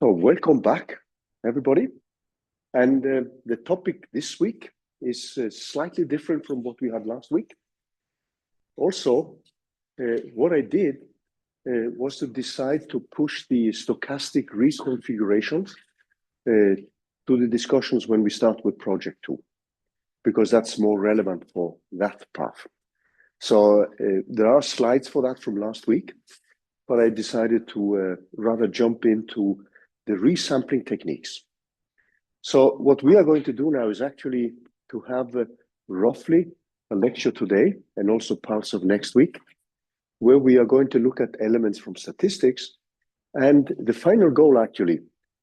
So welcome back, everybody. And the topic this week is slightly different from what we had last week. Also, what I did was to decide to push the stochastic reconfiguration to the discussions when we start with project 2, because that's more relevant for that path. So there are slides for that from last week, but I decided to rather jump into the resampling techniques. So what we are going to do now is actually to have roughly a lecture today and also parts of next week, where we are going to look at elements from statistics. And the final goal actually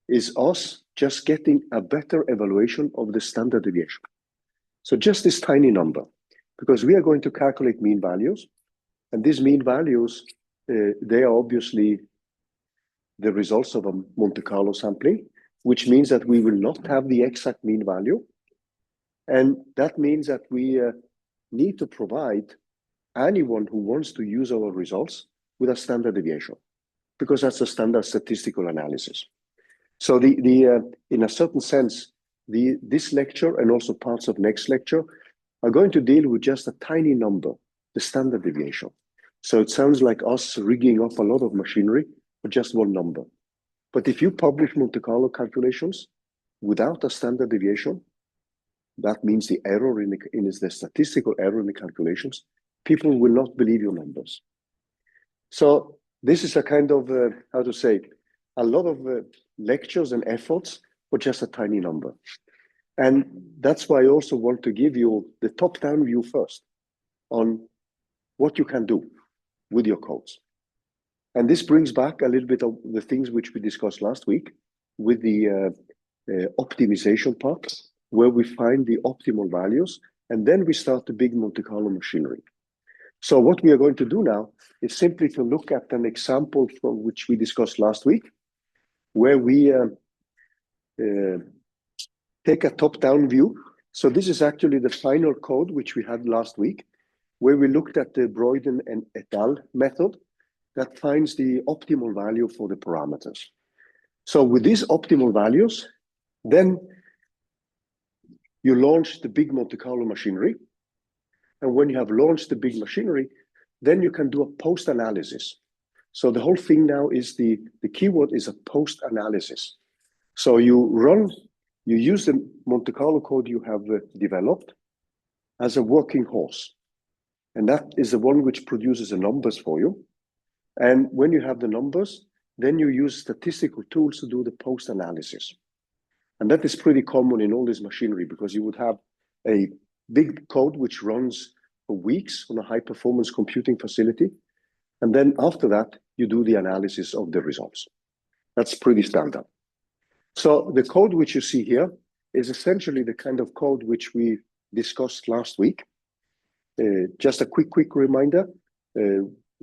is us just getting a better evaluation of the standard deviation. So just this tiny number, because we are going to calculate mean values. And these mean values, they are obviously the results of a Monte Carlo sampling, which means that we will not have the exact mean value. And that means that we need to provide anyone who wants to use our results with a standard deviation, because that's a standard statistical analysis. So in a certain sense, this lecture and also parts of next lecture are going to deal with just a tiny number, the standard deviation. So it sounds like us rigging up a lot of machinery for just one number. But if you publish Monte Carlo calculations without a standard deviation, that means the error in the statistical error in the calculations, people will not believe your numbers. So this is a kind of, how to say, a lot of lectures and efforts for just a tiny number. And that's why I also want to give you the top-down view first on what you can do with your codes. And this brings back a little bit of the things which we discussed last week with the optimization part, where we find the optimal values, and then we start the big Monte Carlo machinery. So what we are going to do now is simply to look at an example from which we discussed last week, where we take a top-down view. So this is actually the final code which we had last week, where we looked at the Broyden and et al. Method that finds the optimal value for the parameters. So with these optimal values, then you launch the big Monte Carlo machinery. And when you have launched the big machinery, then you can do a post-analysis. So the whole thing now is the keyword is a post-analysis. So you use the Monte Carlo code you have developed as a working horse. And that is the one which produces the numbers for you. And when you have the numbers, then you use statistical tools to do the post-analysis. And that is pretty common in all this machinery, because you would have a big code which runs for weeks on a high-performance computing facility. And then after that, you do the analysis of the results. That's pretty standard. So the code which you see here is essentially the kind of code which we discussed last week. Just a quick reminder.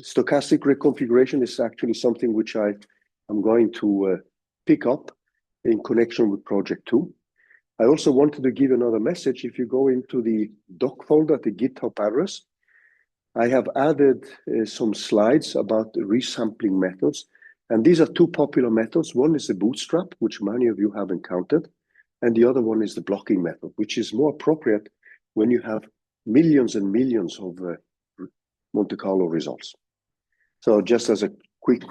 Stochastic reconfiguration is actually something which I am going to pick up in connection with project 2. I also wanted to give another message. If you go into the doc folder, the GitHub address, I have added some slides about the resampling methods. And these are two popular methods. One is the Bootstrap, which many of you have encountered. And the other one is the blocking method, which is more appropriate when you have millions and millions of Monte Carlo results. So just as a quick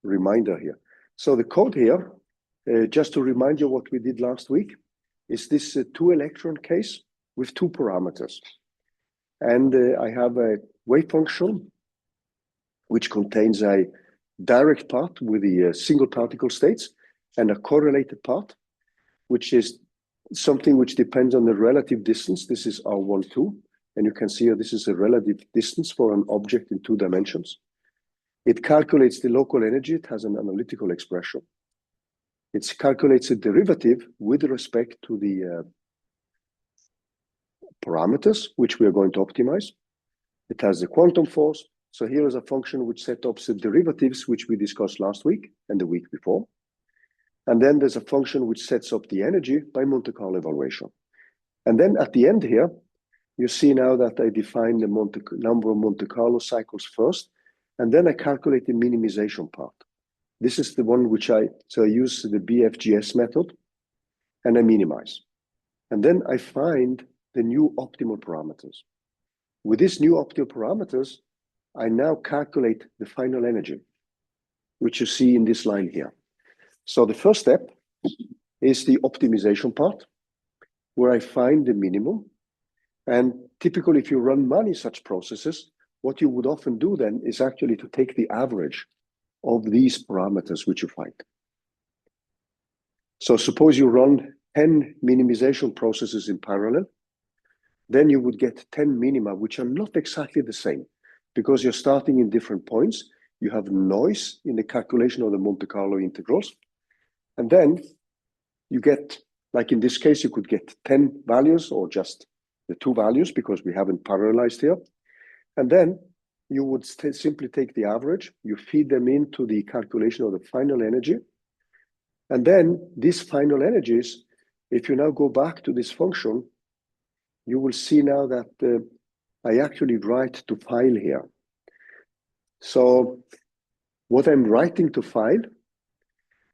reminder here. So the code here, just to remind you what we did last week, is this 2-electron case with 2 parameters. And I have a wave function, which contains a direct part with the single particle states and a correlated part, which is something which depends on the relative distance. This is R12. And you can see here, this is a relative distance for an object in 2 dimensions. It calculates the local energy. It has an analytical expression. It calculates a derivative with respect to the parameters, which we are going to optimize. It has the quantum force. So here is a function which sets up the derivatives, which we discussed last week and the week before. And then there's a function which sets up the energy by Monte Carlo evaluation. And then at the end here, you see now that I define the number of Monte Carlo cycles first, and then I calculate the minimization part. This is the one which I use the BFGS method and I minimize. And then I find the new optimal parameters. With these new optimal parameters, I now calculate the final energy, which you see in this line here. So the first step is the optimization part, where I find the minimum. And typically, if you run many such processes, what you would often do then is actually to take the average of these parameters which you find. So suppose you run 10 minimization processes in parallel, then you would get 10 minima, which are not exactly the same, because you're starting in different points. You have noise in the calculation of the Monte Carlo integrals. And then you get, like in this case, you could get 10 values or just the 2 values because we haven't parallelized here. And then you would simply take the average, you feed them into the calculation of the final energy. And then these final energies, if you now go back to this function, you will see now that I actually write to file here. So what I'm writing to file,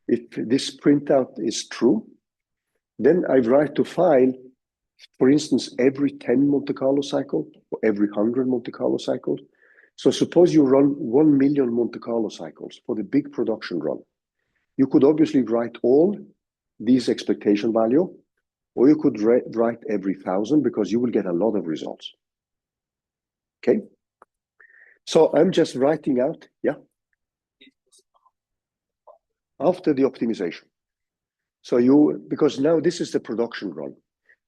if this printout is true, then I write to file, for instance, every 10 Monte Carlo cycle or every 100 Monte Carlo cycles. So suppose you run 1 million Monte Carlo cycles for the big production run. You could obviously write all these expectation value, or you could write every 1,000 because you will get a lot of results. Okay. So I'm just writing out, yeah, after the optimization. So because now this is the production run,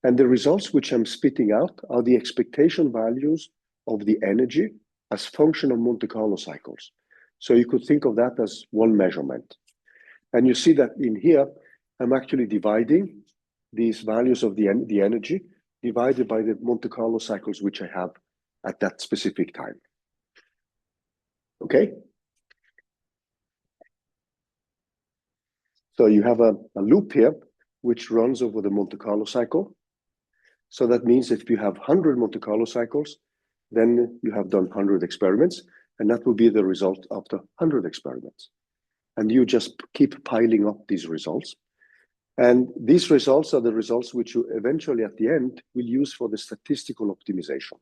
and the results which I'm spitting out are the expectation values of the energy as function of Monte Carlo cycles. So you could think of that as one measurement. And you see that in here, I'm actually dividing these values of the energy divided by the Monte Carlo cycles which I have at that specific time. Okay? So you have a loop here which runs over the Monte Carlo cycle. So that means if you have 100 Monte Carlo cycles, then you have done 100 experiments, and that will be the result after 100 experiments. And you just keep piling up these results. And these results are the results which you eventually at the end will use for the statistical optimization.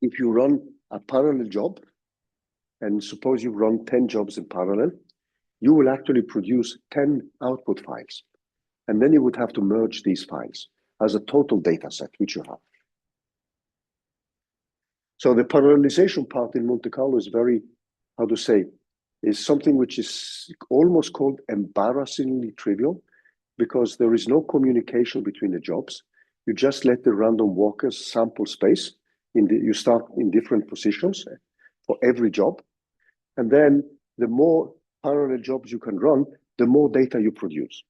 If you run a parallel job, and suppose you run 10 jobs in parallel, you will actually produce 10 output files. And then you would have to merge these files as a total data set, which you have. So the parallelization part in Monte Carlo is very, how to say, is something which is almost called embarrassingly trivial, because there is no communication between the jobs. You just let the random walkers sample space. You start in different positions for every job. And then the more parallel jobs you can run, the more data you produce.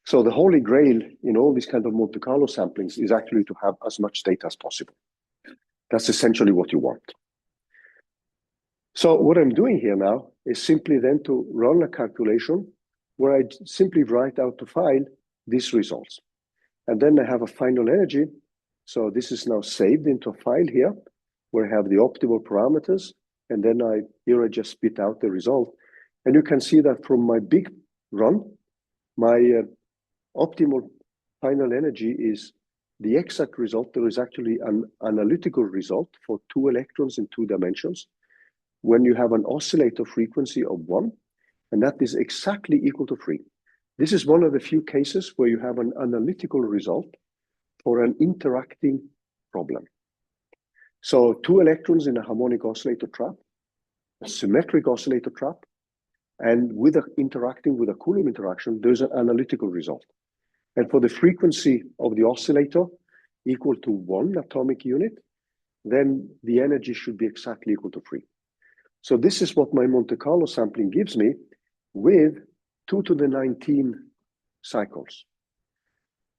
So the holy grail in all these kind of Monte Carlo samplings is actually to have as much data as possible. That's essentially what you want. So what I'm doing here now is simply then to run a calculation where I simply write out to file these results. And then I have a final energy. So this is now saved into a file here where I have the optimal parameters. And then here I just spit out the result. And you can see that from my big run, my optimal final energy is the exact result. There is actually an analytical result for 2 electrons in 2 dimensions when you have an oscillator frequency of 1, and that is exactly equal to 3. This is one of the few cases where you have an analytical result for an interacting problem. So 2 electrons in a harmonic oscillator trap, a symmetric oscillator trap, and interacting with a Coulomb interaction, there's an analytical result. And for the frequency of the oscillator equal to 1 atomic unit, then the energy should be exactly equal to 3. So this is what my Monte Carlo sampling gives me with 2 to the 19 cycles.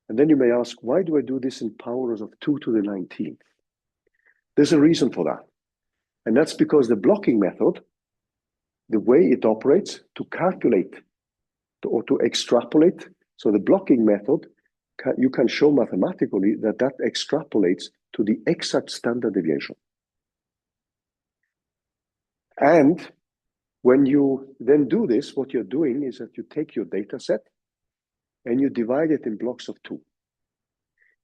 And then you may ask, why do I do this in powers of 2 to the 19th? There's a reason for that. And that's because the blocking method, the way it operates to calculate or to extrapolate, so the blocking method, you can show mathematically that that extrapolates to the exact standard deviation. And when you then do this, what you're doing is that you take your data set and you divide it in blocks of 2.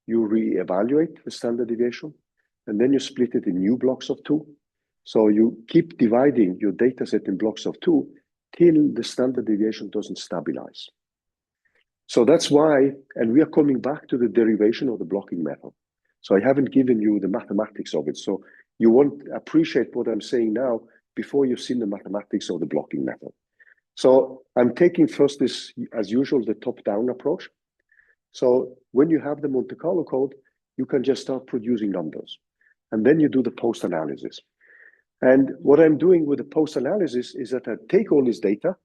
You reevaluate the standard deviation, and then you split it in new blocks of 2. So you keep dividing your data set in blocks of 2 till the standard deviation doesn't stabilize. So that's why, and we are coming back to the derivation of the blocking method. So I haven't given you the mathematics of it. So you won't appreciate what I'm saying now before you've seen the mathematics of the blocking method. So I'm taking first this, as usual, the top-down approach. So when you have the Monte Carlo code, you can just start producing numbers. And then you do the post-analysis. And what I'm doing with the post-analysis is that I take all this data,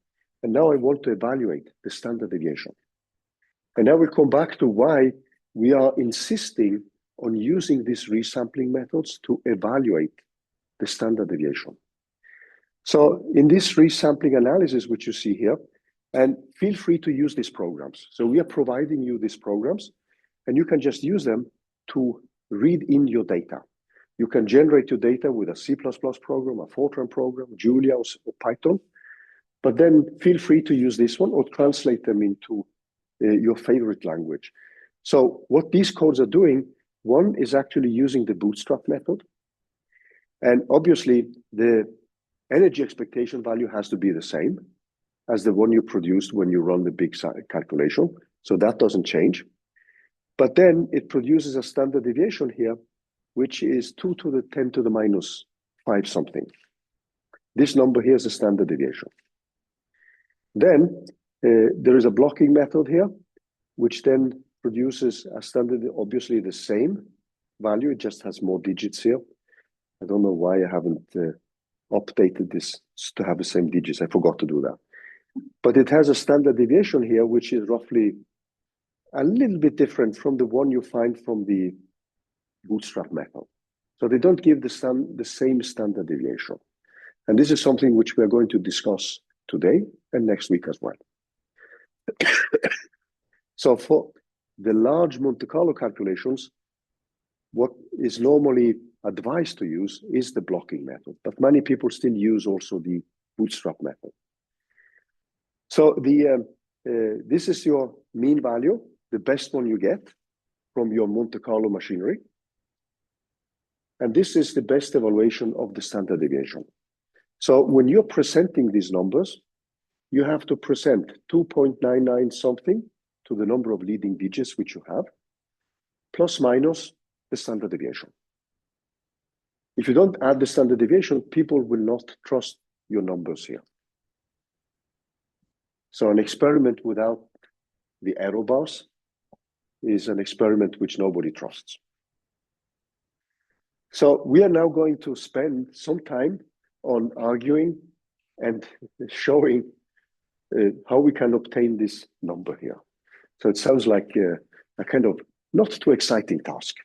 and now I want to evaluate the standard deviation. And now we come back to why we are insisting on using these resampling methods to evaluate the standard deviation. So in this resampling analysis, which you see here, and feel free to use these programs. So we are providing you these programs, and you can just use them to read in your data. You can generate your data with a C++ program, a Fortran program, Julia, or Python, but then feel free to use this one or translate them into your favorite language. So what these codes are doing, one is actually using the Bootstrap method. And obviously, the energy expectation value has to be the same as the one you produced when you run the big calculation. So that doesn't change. But then it produces a standard deviation here, which is 2 to the 10 to the minus 5 something. This number here is a standard deviation. Then there is a blocking method here, which then produces a standard, obviously the same value, it just has more digits here. I don't know why I haven't updated this to have the same digits. I forgot to do that. But it has a standard deviation here, which is roughly a little bit different from the one you find from the Bootstrap method. So they don't give the same standard deviation. And this is something which we are going to discuss today and next week as well. So for the large Monte Carlo calculations, what is normally advised to use is the blocking method, but many people still use also the Bootstrap method. So this is your mean value, the best one you get from your Monte Carlo machinery. And this is the best evaluation of the standard deviation. So when you're presenting these numbers, you have to present 2.99 something to the number of leading digits which you have, plus minus the standard deviation. If you don't add the standard deviation, people will not trust your numbers here. So an experiment without the error bars is an experiment which nobody trusts. So we are now going to spend some time on arguing and showing how we can obtain this number here. So it sounds like a kind of not too exciting task,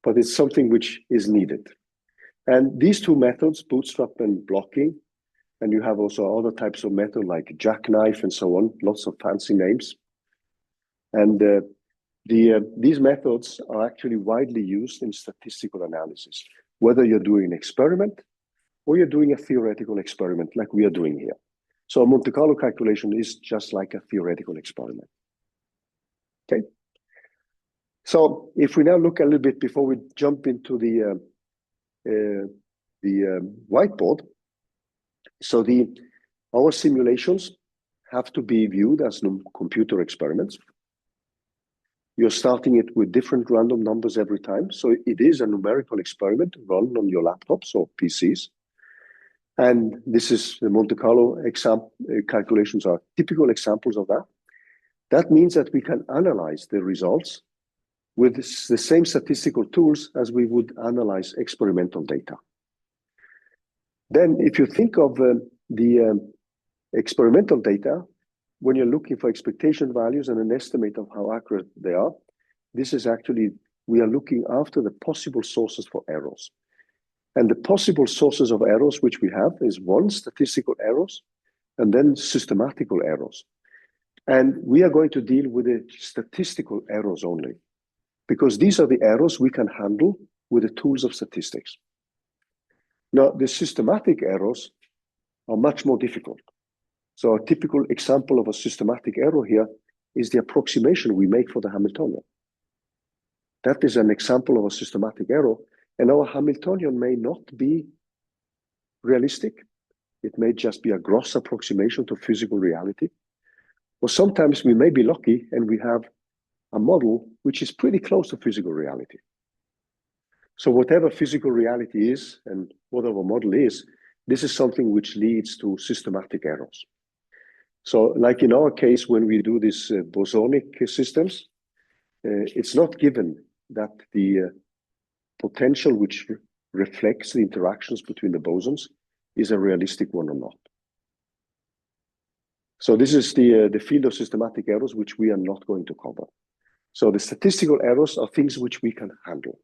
but it's something which is needed. And these two methods, Bootstrap and blocking, and you have also other types of method like jackknife and so on, lots of fancy names. And these methods are actually widely used in statistical analysis, whether you're doing an experiment or you're doing a theoretical experiment like we are doing here. So a Monte Carlo calculation is just like a theoretical experiment. Okay. So if we now look a little bit before we jump into the whiteboard, so our simulations have to be viewed as computer experiments. You're starting it with different random numbers every time. So it is a numerical experiment run on your laptops or PCs. And this is the Monte Carlo calculations are typical examples of that. That means that we can analyze the results with the same statistical tools as we would analyze experimental data. Then if you think of the experimental data, when you're looking for expectation values and an estimate of how accurate they are, this is actually, we are looking after the possible sources for errors. And the possible sources of errors which we have is one, statistical errors, and then systematical errors. And we are going to deal with the statistical errors only, because these are the errors we can handle with the tools of statistics. Now, the systematic errors are much more difficult. So a typical example of a systematic error here is the approximation we make for the Hamiltonian. That is an example of a systematic error, and our Hamiltonian may not be realistic. It may just be a gross approximation to physical reality. Or sometimes we may be lucky and we have a model which is pretty close to physical reality. So whatever physical reality is and whatever model is, this is something which leads to systematic errors. So like in our case, when we do these bosonic systems, it's not given that the potential which reflects the interactions between the bosons is a realistic one or not. So this is the field of systematic errors, which we are not going to cover. So the statistical errors are things which we can handle.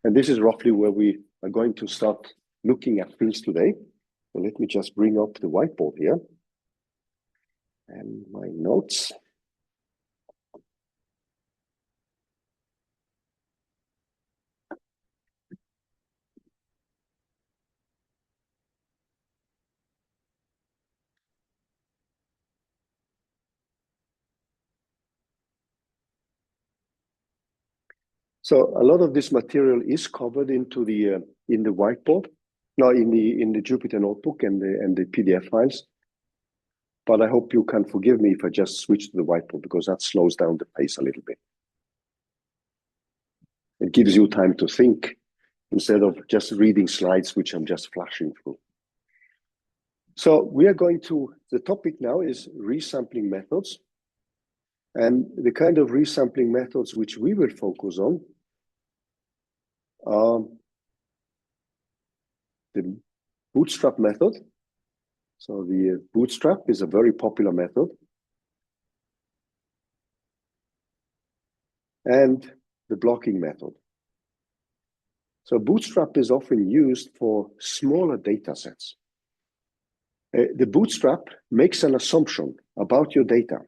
And this is roughly where we are going to start looking at things today. So let me just bring up the whiteboard here and my notes. So a lot of this material is covered into the in the whiteboard, no, in the Jupyter notebook and the PDF files. But I hope you can forgive me if I just switch to the whiteboard, because that slows down the pace a little bit. It gives you time to think instead of just reading slides, which I'm just flashing through. So we are going to, the topic now is resampling methods. And the kind of resampling methods which we will focus on are the Bootstrap method. So the Bootstrap is a very popular method. And the blocking method. So Bootstrap is often used for smaller data sets. The Bootstrap makes an assumption about your data.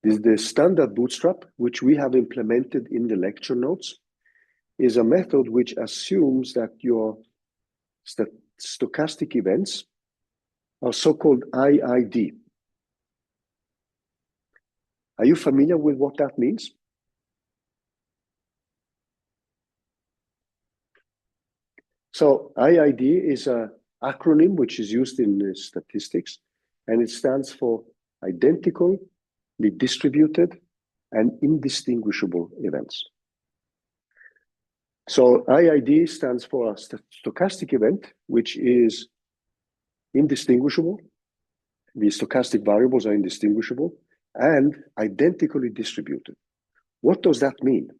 This is the standard Bootstrap, which we have implemented in the lecture notes, is a method which assumes that your stochastic events are so-called IID. Are you familiar with what that means? So IID is an acronym which is used in statistics, and it stands for identically distributed and indistinguishable events. So IID stands for a stochastic event, which is indistinguishable. The stochastic variables are indistinguishable and identically distributed. What does that mean?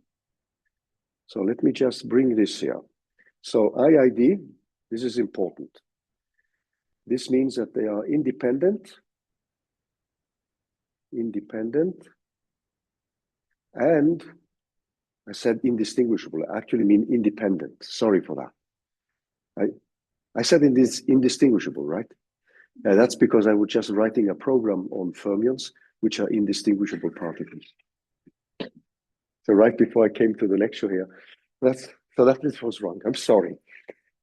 So let me just bring this here. So IID, this is important. This means that they are independent, and I said indistinguishable. I actually mean independent. Sorry for that. I said indistinguishable, right? That's because I was just writing a program on fermions, which are indistinguishable particles. So right before I came to the lecture here, so that was wrong. I'm sorry.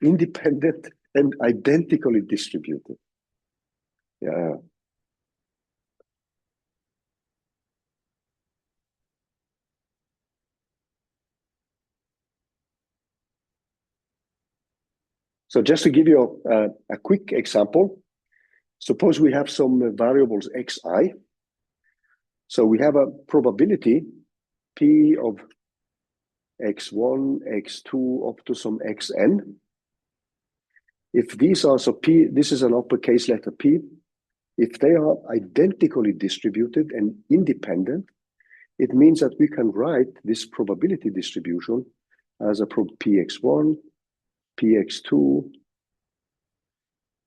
Independent and identically distributed. Yeah. So just to give you a quick example, suppose we have some variables xi. So we have a probability p of x1, x2, up to some xn. If these are, so p, this is an uppercase letter p, if they are identically distributed and independent, it means that we can write this probability distribution as a px1, px2,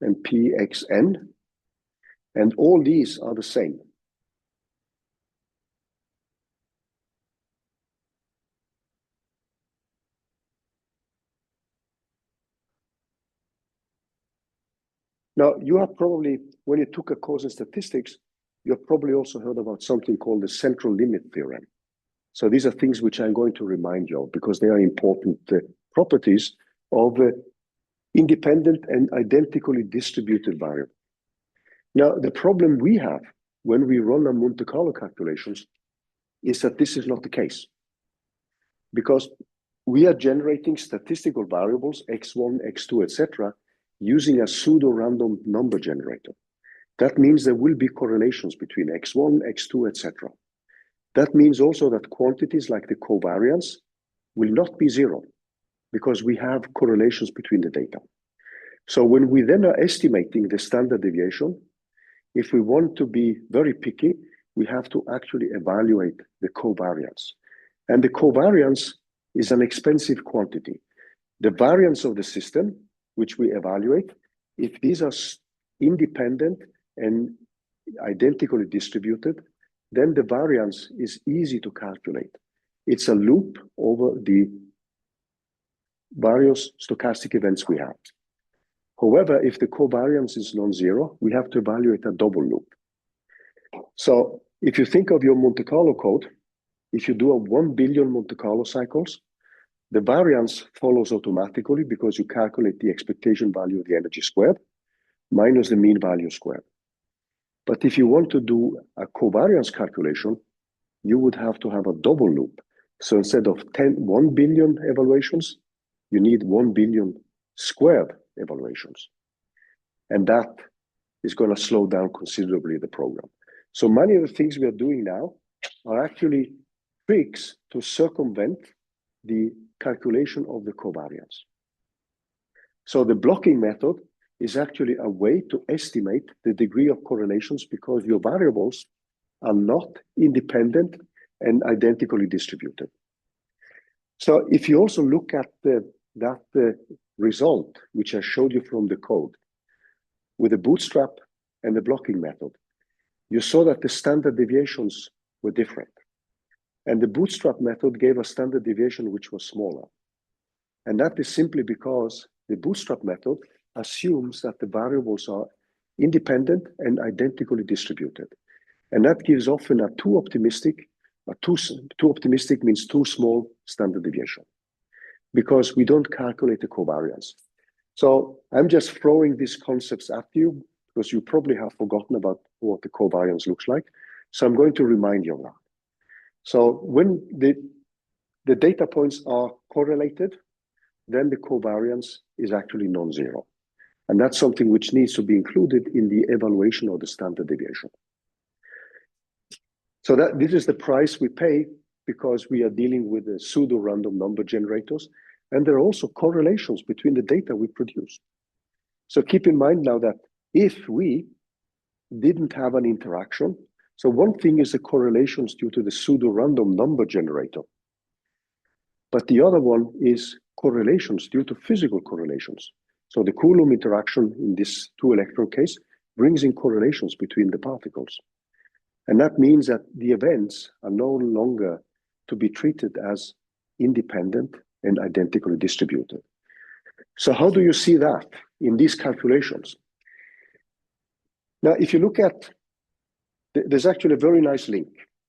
and pxn, and all these are the same. Now, you have probably, when you took a course in statistics, you have probably also heard about something called the central limit theorem. So these are things which I'm going to remind you of because they are important properties of independent and identically distributed variable. Now, the problem we have when we run our Monte Carlo calculations is that this is not the case, because we are generating statistical variables, x1, x2, etc., using a pseudo-random number generator. That means there will be correlations between x1, x2, etc. That means also that quantities like the covariance will not be zero, because we have correlations between the data. So when we then are estimating the standard deviation, if we want to be very picky, we have to actually evaluate the covariance. And the covariance is an expensive quantity. The variance of the system, which we evaluate, if these are independent and identically distributed, then the variance is easy to calculate. It's a loop over the various stochastic events we have. However, if the covariance is non-zero, we have to evaluate a double loop. So if you think of your Monte Carlo code, if you do a 1 billion Monte Carlo cycles, the variance follows automatically because you calculate the expectation value of the energy squared minus the mean value squared. But if you want to do a covariance calculation, you would have to have a double loop. So instead of 1 billion evaluations, you need 1 billion squared evaluations. And that is going to slow down considerably the program. So many of the things we are doing now are actually tricks to circumvent the calculation of the covariance. So the blocking method is actually a way to estimate the degree of correlations because your variables are not independent and identically distributed. So if you also look at that result, which I showed you from the code, with the Bootstrap and the blocking method, you saw that the standard deviations were different. And the Bootstrap method gave a standard deviation which was smaller. And that is simply because the Bootstrap method assumes that the variables are independent and identically distributed. And that gives often a too optimistic means too small standard deviation, because we don't calculate the covariance. So I'm just throwing these concepts at you because you probably have forgotten about what the covariance looks like. So I'm going to remind you of that. So when the data points are correlated, then the covariance is actually non-zero. And that's something which needs to be included in the evaluation of the standard deviation. So this is the price we pay because we are dealing with the pseudo-random number generators. And there are also correlations between the data we produce. So keep in mind now that if we didn't have an interaction, so one thing is the correlations due to the pseudo-random number generator. But the other one is correlations due to physical correlations. So the Coulomb interaction in this two-electron case brings in correlations between the particles. And that means that the events are no longer to be treated as independent and identically distributed. So how do you see that in these calculations? Now, if you look at, there's actually a very nice link.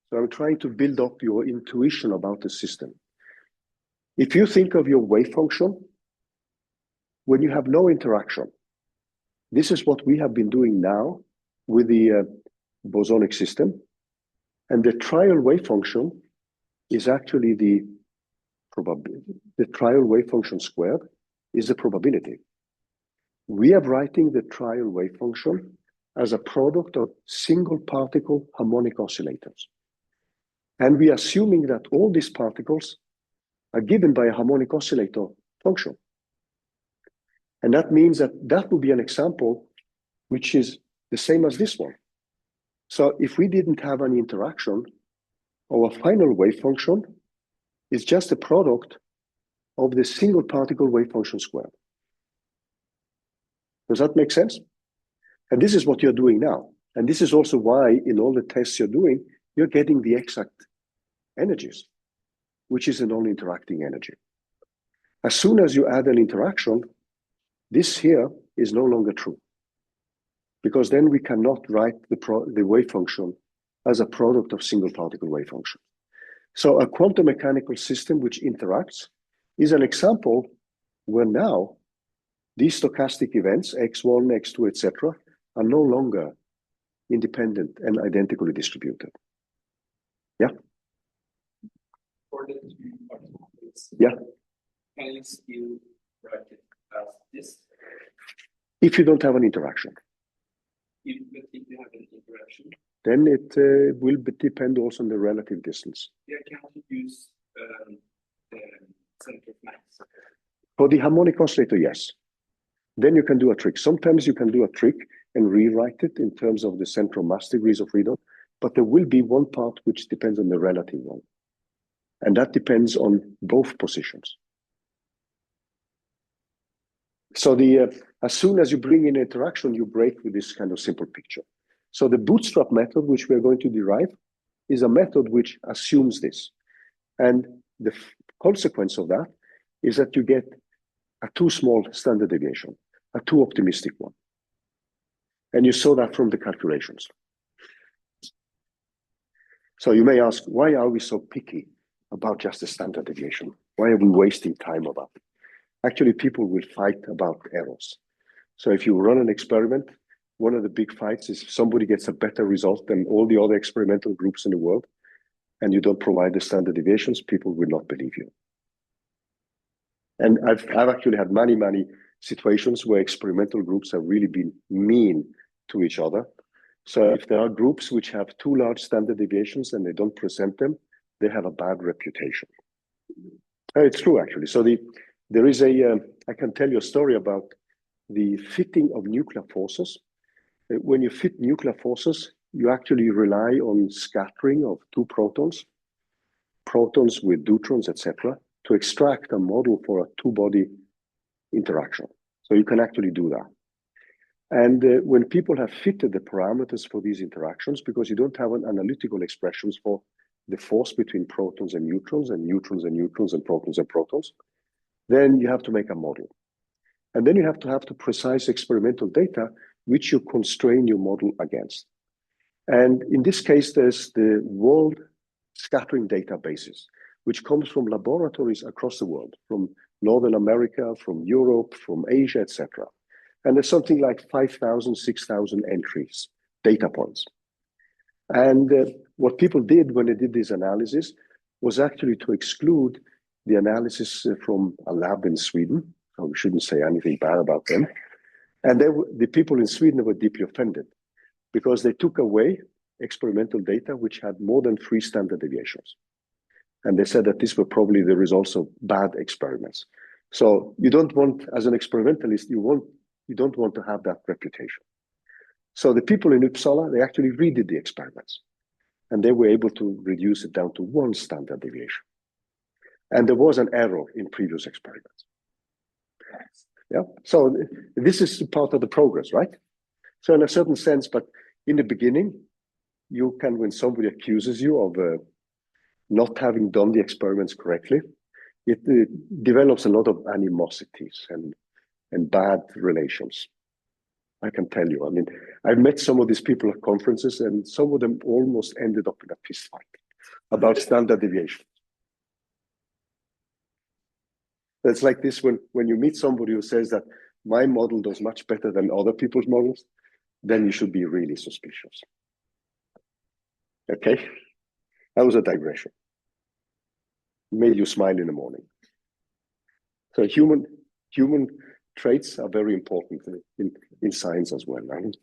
So I'm trying to build up your intuition about the system. If you think of your wave function, when you have no interaction, this is what we have been doing now with the bosonic system. And the trial wave function is actually the trial wave function squared is the probability. We are writing the trial wave function as a product of single particle harmonic oscillators. And we are assuming that all these particles are given by a harmonic oscillator function. And that means that that will be an example which is the same as this one. So if we didn't have any interaction, our final wave function is just a product of the single particle wave function squared. Does that make sense? And this is what you're doing now. And this is also why in all the tests you're doing, you're getting the exact energies, which is a non-interacting energy. As soon as you add an interaction, this here is no longer true, because then we cannot write the wave function as a product of single particle wave function. So a quantum mechanical system which interacts is an example where now these stochastic events, x1, x2, etc., are no longer independent and identically distributed. Yeah? For the two particles, yeah. Can you still write it as this? If you don't have an interaction. If you have an interaction, then it will depend also on the relative distance. Yeah, can't you use the center of mass? For the harmonic oscillator, yes. Then you can do a trick. Sometimes you can do a trick and rewrite it in terms of the central mass degrees of freedom, but there will be one part which depends on the relative one. And that depends on both positions. So as soon as you bring in interaction, you break with this kind of simple picture. So the bootstrap method, which we are going to derive, is a method which assumes this. And the consequence of that is that you get a too small standard deviation, a too optimistic one. And you saw that from the calculations. So you may ask, why are we so picky about just the standard deviation? Why are we wasting time about it? Actually, people will fight about errors. So if you run an experiment, one of the big fights is if somebody gets a better result than all the other experimental groups in the world, and you don't provide the standard deviations, people will not believe you. And I've actually had many situations where experimental groups have really been mean to each other. So if there are groups which have too large standard deviations and they don't present them, they have a bad reputation. It's true, actually. So there is I can tell you a story about the fitting of nuclear forces. When you fit nuclear forces, you actually rely on scattering of two protons with deuterons, etc., to extract a model for a two-body interaction. So you can actually do that. And when people have fitted the parameters for these interactions, because you don't have an analytical expressions for the force between protons and neutrons and neutrons and neutrons and protons, then you have to make a model. And then you have to have the precise experimental data which you constrain your model against. And in this case, there's the world scattering databases, which comes from laboratories across the world, from Northern America, from Europe, from Asia, etc. And there's something like 5,000, 6,000 entries, data points. And what people did when they did this analysis was actually to exclude the analysis from a lab in Sweden. So we shouldn't say anything bad about them. And the people in Sweden were deeply offended because they took away experimental data which had more than 3 standard deviations. And they said that these were probably the results of bad experiments. So you don't want, as an experimentalist, you don't want to have that reputation. So the people in Uppsala, they actually redid the experiments. And they were able to reduce it down to 1 standard deviation. And there was an error in previous experiments. Yeah. So this is part of the progress, right? So in a certain sense, but in the beginning, you can, when somebody accuses you of not having done the experiments correctly, it develops a lot of animosities and bad relations. I can tell you. I mean, I've met some of these people at conferences, and some of them almost ended up in a fist fight about standard deviation. It's like this when you meet somebody who says that my model does much better than other people's models, then you should be really suspicious. Okay? That was a digression. Made you smile in the morning. So human traits are very important in science as well. Right?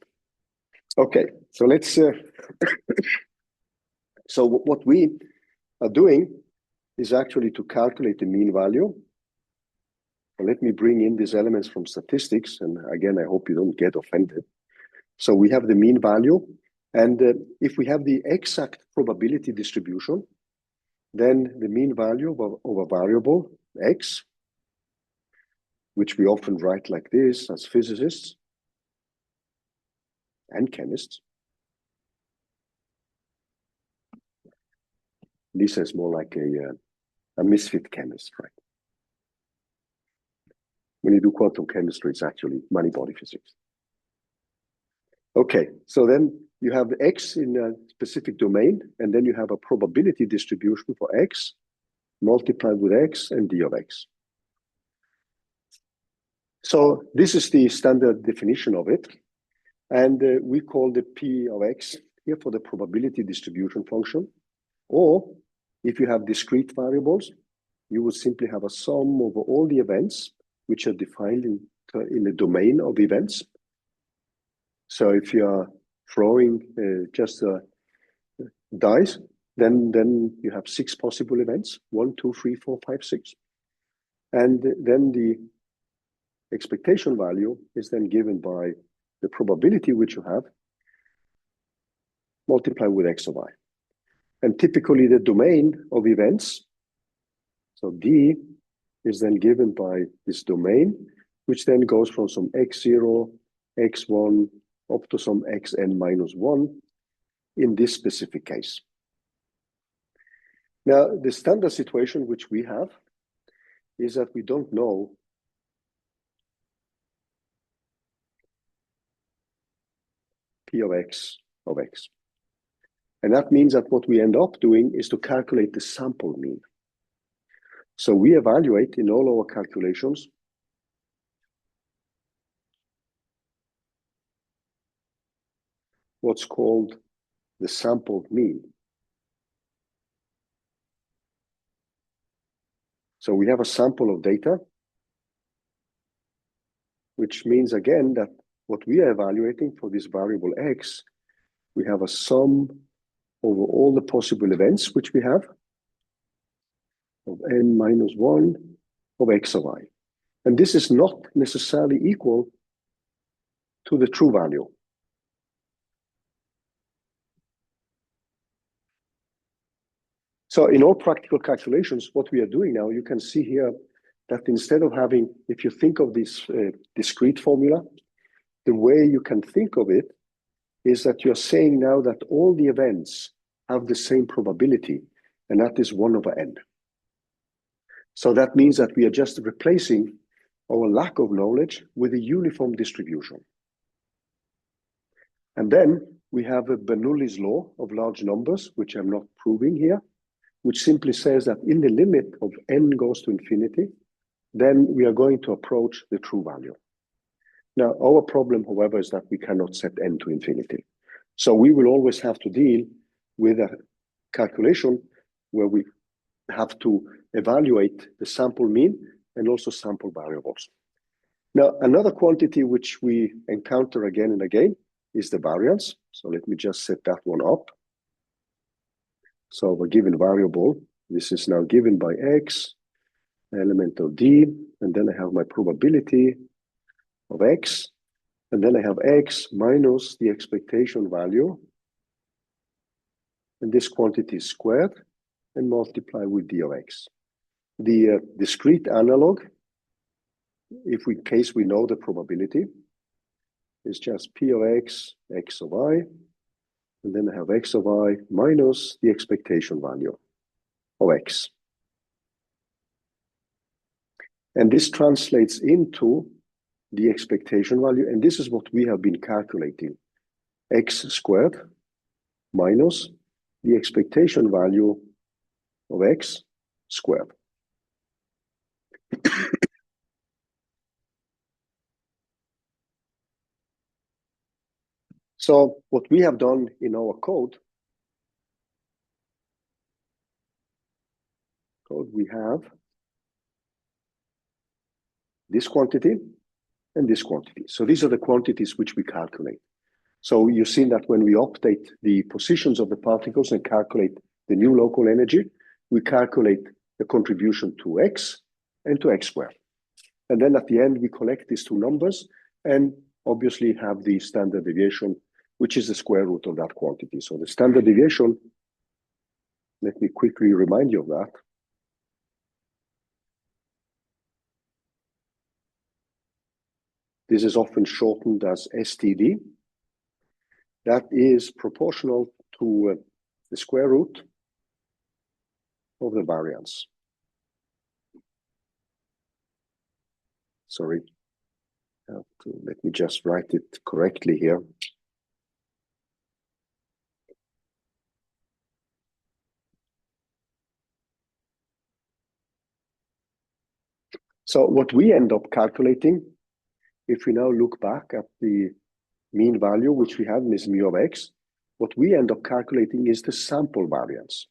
Okay, so let's. So what we are doing is actually to calculate the mean value. Let me bring in these elements from statistics, and again, I hope you don't get offended. So we have the mean value, and if we have the exact probability distribution, then the mean value of a variable x, which we often write like this as physicists and chemists. Lisa is more like a misfit chemist, right? When you do quantum chemistry, it's actually money-body physics. Okay, so then you have x in a specific domain, and then you have a probability distribution for x multiplied with x and d of x. So this is the standard definition of it. And we call the P of X here for the probability distribution function. Or if you have discrete variables, you would simply have a sum over all the events which are defined in the domain of events. So if you are throwing just dice, then you have 6 possible events, 1, 2, 3, 4, 5, 6. And then the expectation value is then given by the probability which you have multiplied with X or Y. And typically the domain of events, so D, is then given by this domain, which then goes from some x0, x1, up to some xn minus 1 in this specific case. Now, the standard situation which we have is that we don't know P of X of X. And that means that what we end up doing is to calculate the sample mean. So we evaluate in all our calculations what's called the sample mean. So we have a sample of data, which means again that what we are evaluating for this variable X, we have a sum over all the possible events which we have of n minus 1 of X or Y. And this is not necessarily equal to the true value. So in all practical calculations, what we are doing now, you can see here that instead of having, if you think of this discrete formula, the way you can think of it is that you're saying now that all the events have the same probability, and that is 1 over n. So that means that we are just replacing our lack of knowledge with a uniform distribution. And then we have a Bernoulli's law of large numbers, which I'm not proving here, which simply says that in the limit of n goes to infinity, then we are going to approach the true value. Now, our problem, however, is that we cannot set n to infinity. So we will always have to deal with a calculation where we have to evaluate the sample mean and also sample variables. Now, another quantity which we encounter again and again is the variance. So let me just set that one up. So a given variable, this is now given by X, element of D, and then I have my probability of X, and then I have X minus the expectation value, and this quantity is squared and multiply with D of X. The discrete analog, if in case we know the probability, is just P of X, X of Y, and then I have X of Y minus the expectation value of X. And this translates into the expectation value, and this is what we have been calculating. X squared minus the expectation value of X squared. So what we have done in our code, we have this quantity and this quantity. So these are the quantities which we calculate. So you've seen that when we update the positions of the particles and calculate the new local energy, we calculate the contribution to X and to X squared. And then at the end, we collect these two numbers and obviously have the standard deviation, which is the square root of that quantity. So the standard deviation, let me quickly remind you of that. This is often shortened as STD. That is proportional to the square root of the variance. Sorry, let me just write it correctly here. So what we end up calculating if we now look back at the mean value, which we have is mu of x, what we end up calculating is the sample variance.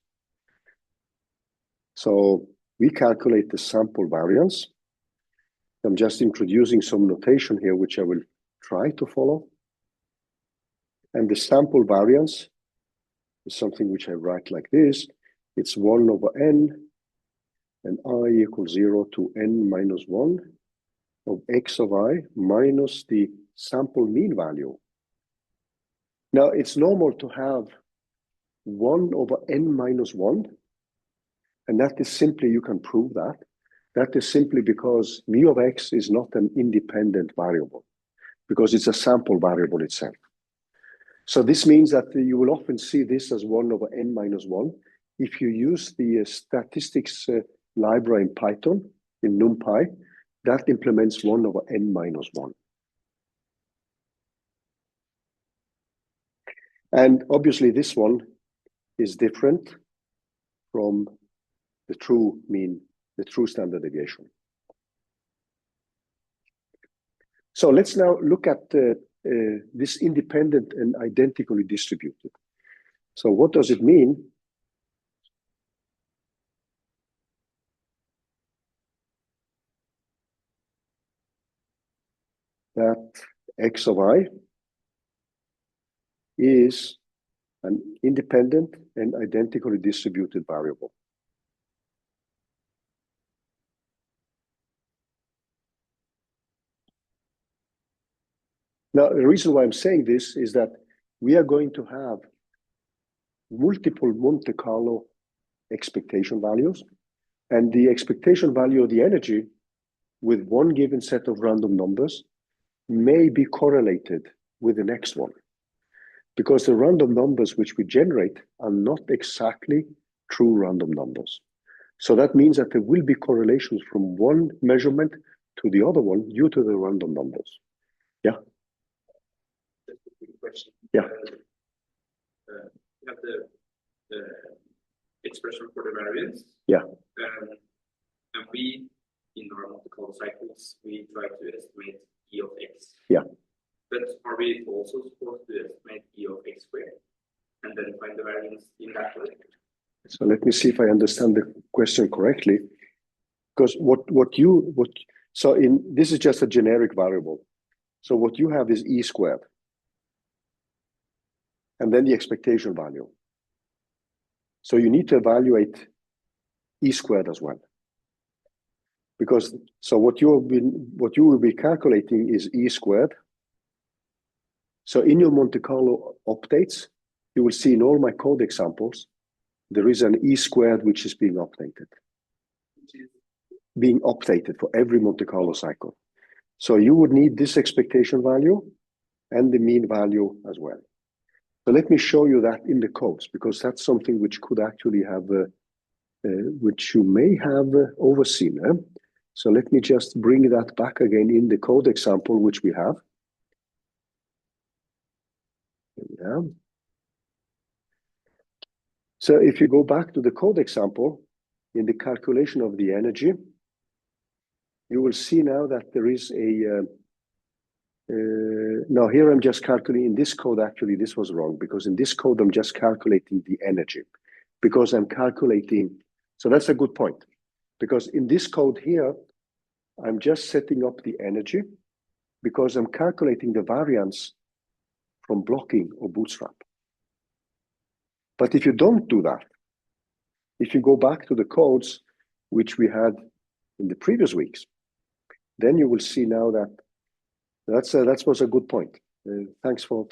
So we calculate the sample variance. I'm just introducing some notation here, which I will try to follow. And the sample variance is something which I write like this. It's 1 over n, and I equals 0 to n minus 1 of x of I minus the sample mean value. Now, it's normal to have 1 over n minus 1, and that is simply, you can prove that. That is simply because mu of x is not an independent variable, because it's a sample variable itself. So this means that you will often see this as 1 over n minus 1. If you use the statistics library in Python, in NumPy, that implements 1 over n minus 1. And obviously this one is different from the true mean, the true standard deviation. So let's now look at this independent and identically distributed. So what does it mean? That x of I is an independent and identically distributed variable. Now, the reason why I'm saying this is that we are going to have multiple Monte Carlo expectation values, and the expectation value of the energy with one given set of random numbers may be correlated with the next one, because the random numbers which we generate are not exactly true random numbers. So that means that there will be correlations from one measurement to the other one due to the random numbers. Yeah? Just a quick question. Yeah. You have the expression for the variance. Yeah. And we, in our Monte Carlo cycles, we try to estimate E of x. Yeah. But are we also supposed to estimate E of x squared and then find the variance in that way? So let me see if I understand the question correctly. Because this is just a generic variable. So what you have is E squared. And then the expectation value. So you need to evaluate E squared as well. Because so what you will be calculating is E squared. So in your Monte Carlo updates, you will see in all my code examples, there is an E squared which is being updated. Being updated for every Monte Carlo cycle. So you would need this expectation value and the mean value as well. So let me show you that in the codes, because that's something which could actually have, which you may have overseen. So let me just bring that back again in the code example, which we have. Yeah. So if you go back to the code example, in the calculation of the energy, you will see now that there is a, now here I'm just calculating, in this code actually this was wrong, because in this code I'm just calculating the energy, because I'm calculating, so that's a good point, because in this code here, I'm just setting up the energy, because I'm calculating the variance from blocking or Bootstrap. But if you don't do that, if you go back to the codes which we had in the previous weeks, then you will see now that that was a good point. Thanks for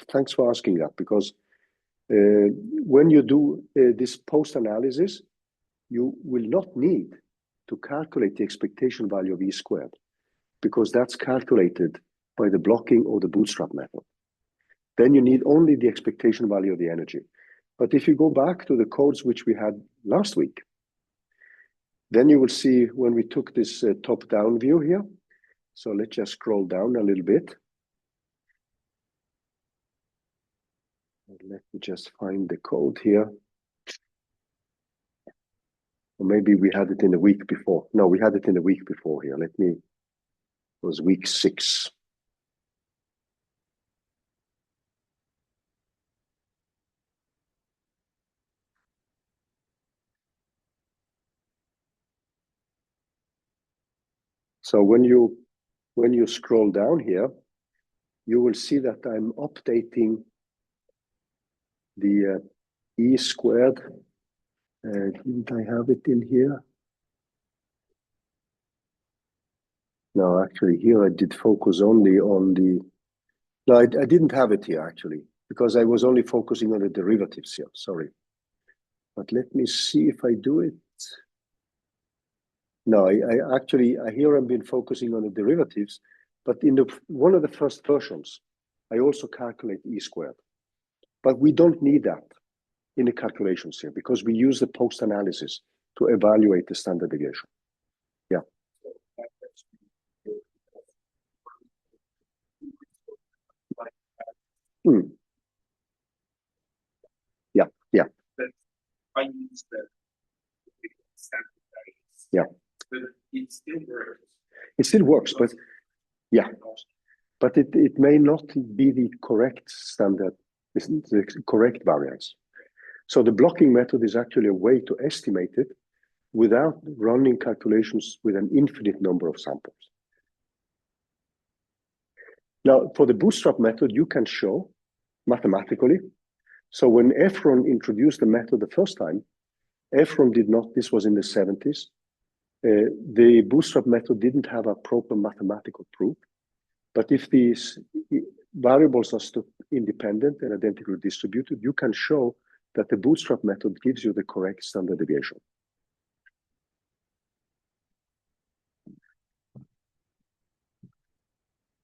asking that, because when you do this post analysis, you will not need to calculate the expectation value of E squared, because that's calculated by the blocking or the Bootstrap method. Then you need only the expectation value of the energy. But if you go back to the codes which we had last week, then you will see when we took this top-down view here. So let's just scroll down a little bit. Let me just find the code here. Or maybe we had it in the week before. No, we had it in the week before here. It was week 6. So when you scroll down here, you will see that I'm updating the E squared. Didn't I have it in here? No, actually here I did focus only on the, no, I didn't have it here actually, because I was only focusing on the derivatives here, sorry. But let me see if I do it. No, I actually, here I've been focusing on the derivatives, but in one of the first versions, I also calculate E squared. But we don't need that in the calculations here because we use the post-analysis to evaluate the standard deviation. Yeah. Mm. Yeah, yeah. But I use the standard variance. Yeah. But it still works. It still works, but yeah. But it may not be the correct standard, the correct variance. So the blocking method is actually a way to estimate it without running calculations with an infinite number of samples. Now, for the Bootstrap method, you can show mathematically. So when Efron introduced the method the first time, Efron did not, this was in the 70s, the Bootstrap method didn't have a proper mathematical proof. But if these variables are still independent and identically distributed, you can show that the Bootstrap method gives you the correct standard deviation.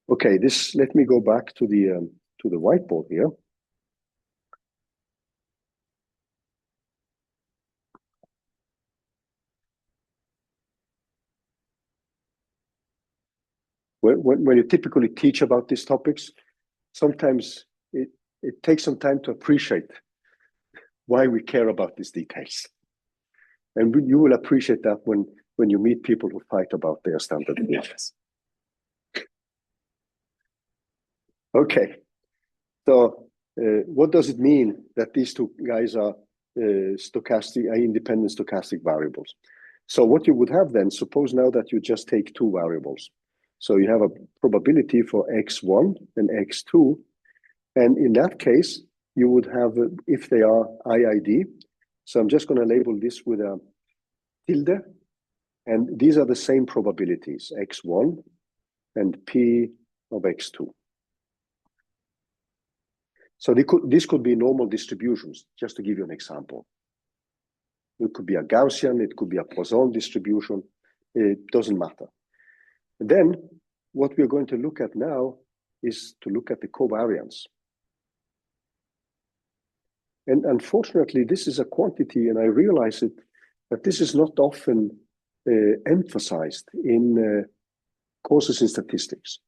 Okay, let me go back to the whiteboard here. When you typically teach about these topics, sometimes it takes some time to appreciate why we care about these details. And you will appreciate that when you meet people who fight about their standard deviations. Okay, so what does it mean that these two guys are independent stochastic variables? So what you would have then, suppose now that you just take two variables. So you have a probability for x1 and x2. And in that case, you would have, if they are IID, so I'm just going to label this with a tilde. And these are the same probabilities, x1 and p of x2. So this could be normal distributions, just to give you an example. It could be a Gaussian, it could be a Poisson distribution, it doesn't matter. And then what we're going to look at now is to look at the covariance. And unfortunately, this is a quantity, and I realize it, that this is not often emphasized in courses in statistics.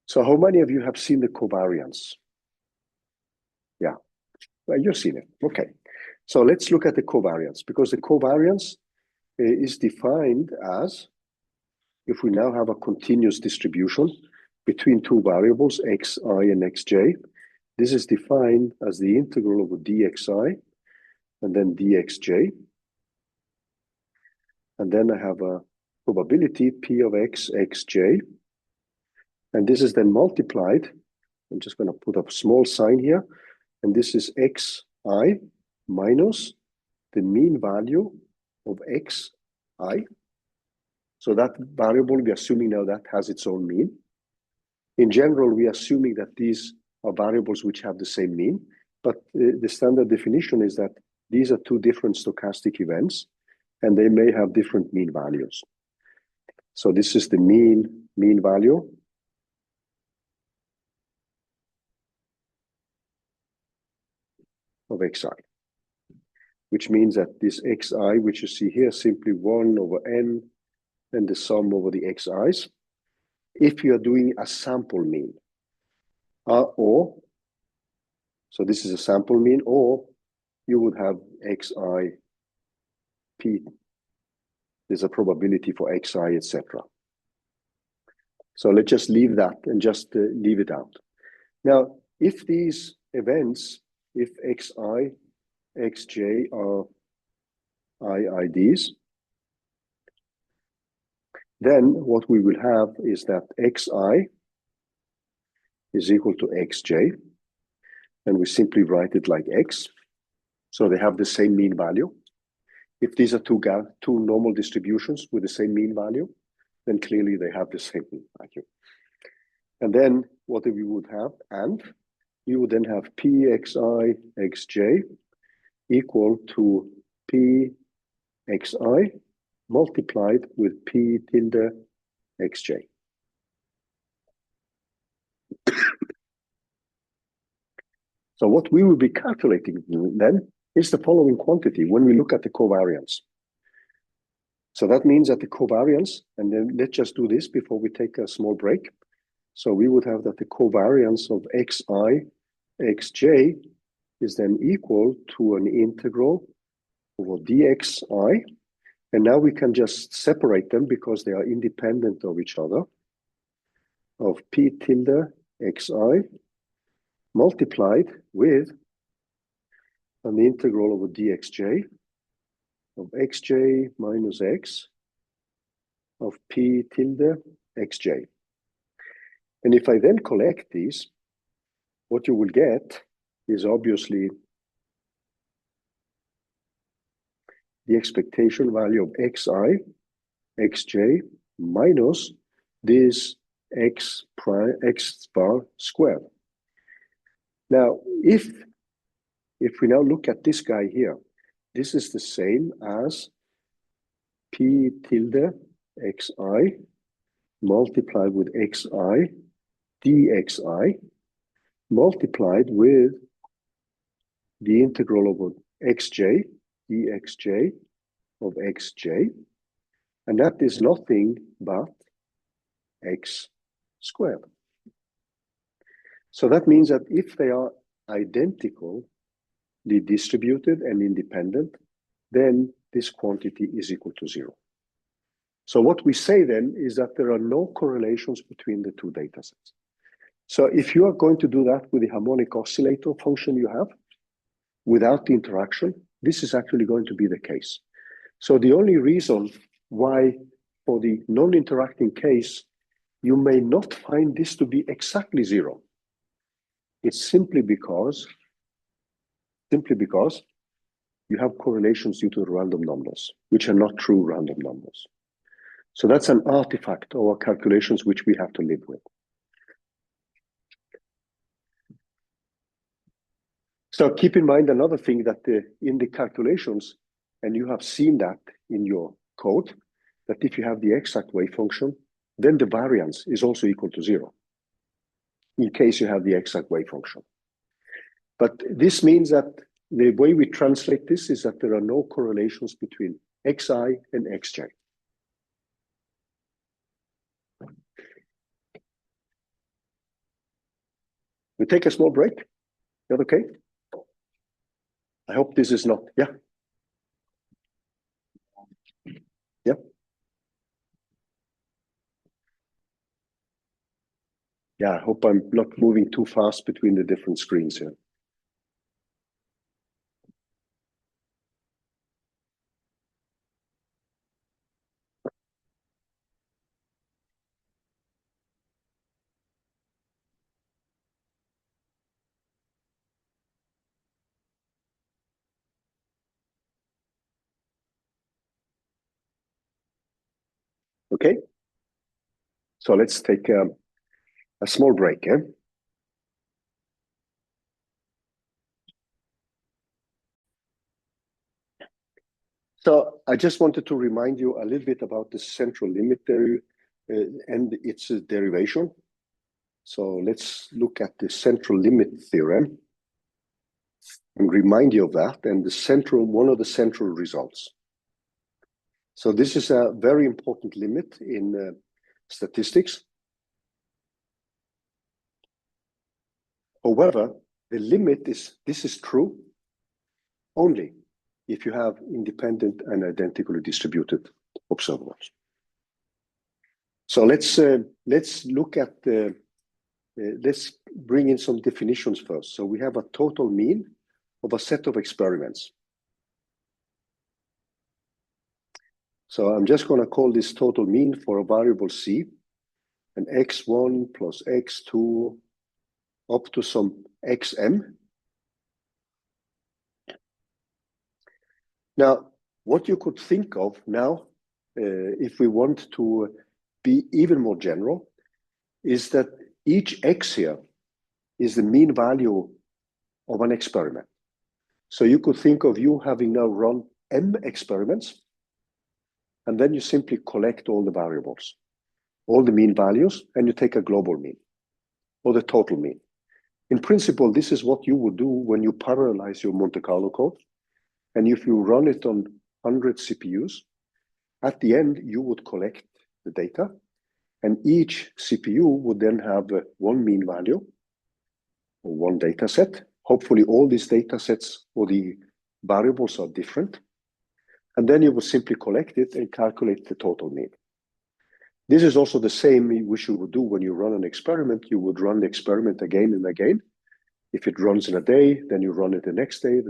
So how many of you have seen the covariance? Yeah, well, you've seen it. Okay, so let's look at the covariance, because the covariance is defined as, if we now have a continuous distribution between two variables, xi and xj, this is defined as the integral over dxi and then dxj. And then I have a probability p of x, xj. And this is then multiplied. I'm just going to put a small sign here. And this is xi minus the mean value of xi. So that variable, we're assuming now that has its own mean. In general, we're assuming that these are variables which have the same mean. But the standard definition is that these are two different stochastic events, and they may have different mean values. So this is the mean value. Of xi, which means that this xi, which you see here, simply 1 over n, and the sum over the xi's, if you are doing a sample mean. Or, so this is a sample mean, or you would have xi p. There's a probability for xi, etc. So let's just leave that and just leave it out. Now, if these events, if xi, xj are IIDs, then what we will have is that xi is equal to xj, and we simply write it like x. So they have the same mean value. If these are two normal distributions with the same mean value, then clearly they have the same mean value. And then what we would have, and we would then have pxi xj equal to pxi multiplied with p tilde xj. So what we will be calculating then is the following quantity when we look at the covariance. So that means that the covariance, and then let's just do this before we take a small break. So we would have that the covariance of xi xj is then equal to an integral over dxi. And now we can just separate them because they are independent of each other, of p tilde xi multiplied with an integral over dxj of xj minus x of p tilde xj. And if I then collect these, what you will get is obviously the expectation value of xi xj minus this x bar squared. Now, if we now look at this guy here, this is the same as p tilde xi multiplied with xi dxi multiplied with the integral over xj dxj of xj, and that is nothing but x squared. So that means that if they are identically distributed and independent, then this quantity is equal to 0. So what we say then is that there are no correlations between the two data sets. So if you are going to do that with the harmonic oscillator function you have, without the interaction, this is actually going to be the case. So the only reason why for the non-interacting case, you may not find this to be exactly 0. It's simply because you have correlations due to random numbers, which are not true random numbers. So that's an artifact of our calculations which we have to live with. So keep in mind another thing that in the calculations, and you have seen that in your code, that if you have the exact wave function, then the variance is also equal to 0, in case you have the exact wave function. But this means that the way we translate this is that there are no correlations between xi and xj. We take a small break. Is that okay? I hope this is not, yeah. Yeah. Yeah, I hope I'm not moving too fast between the different screens here. Okay, so let's take a small break. Eh? So I just wanted to remind you a little bit about the central limit theory and its derivation. So let's look at the central limit theorem and remind you of that and one of the central results. So this is a very important limit in statistics. However, the limit is, this is true only if you have independent and identically distributed observables. So let's look at let's bring in some definitions first. So we have a total mean of a set of experiments. So I'm just going to call this total mean for a variable c, and x1 plus x2 up to some xm. Now, what you could think of now, if we want to be even more general, is that each x here is the mean value of an experiment. So you could think of you having now run m experiments, and then you simply collect all the variables, all the mean values, and you take a global mean, or the total mean. In principle, this is what you would do when you parallelize your Monte Carlo code. And if you run it on 100 CPUs, at the end, you would collect the data, and each CPU would then have one mean value, or one data set. Hopefully, all these data sets or the variables are different. And then you would simply collect it and calculate the total mean. This is also the same which you would do when you run an experiment. You would run the experiment again and again. If it runs in a day, then you run it the next day,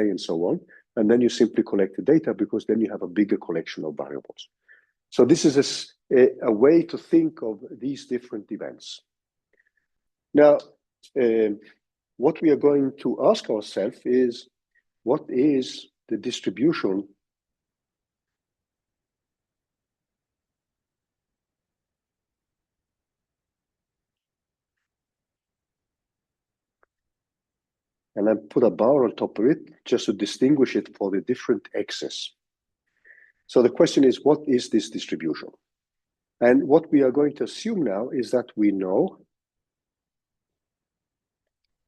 and so on. And then you simply collect the data, because then you have a bigger collection of variables. So this is a way to think of these different events. Now, what we are going to ask ourselves is, what is the distribution and I put a bar on top of it just to distinguish it for the different x's. So the question is, what is this distribution? And what we are going to assume now is that we know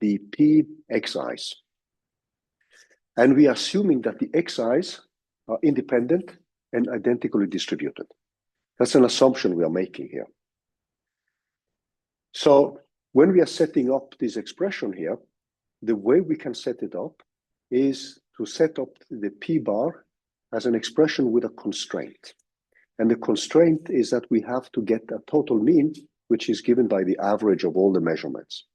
the pxi's. And we are assuming that the xi's are independent and identically distributed. That's an assumption we are making here. So when we are setting up this expression here, the way we can set it up is to set up the p bar as an expression with a constraint. And the constraint is that we have to get a total mean, which is given by the average of all the measurements.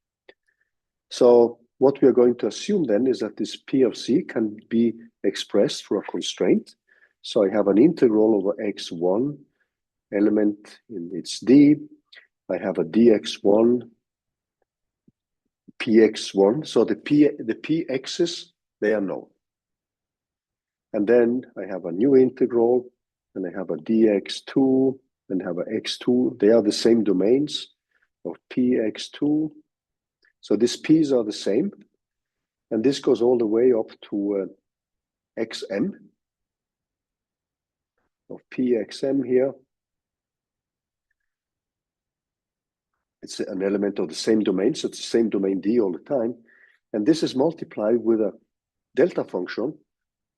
So what we are going to assume then is that this p of c can be expressed through a constraint. So I have an integral over x1 element in its d. I have a dx1 px1. So the px's, they are known. And then I have a new integral, and I have a dx2, and have a x2. They are the same domains of px2. So these p's are the same. And this goes all the way up to xm of pxm here. It's an element of the same domain, so it's the same domain D all the time. And this is multiplied with a delta function,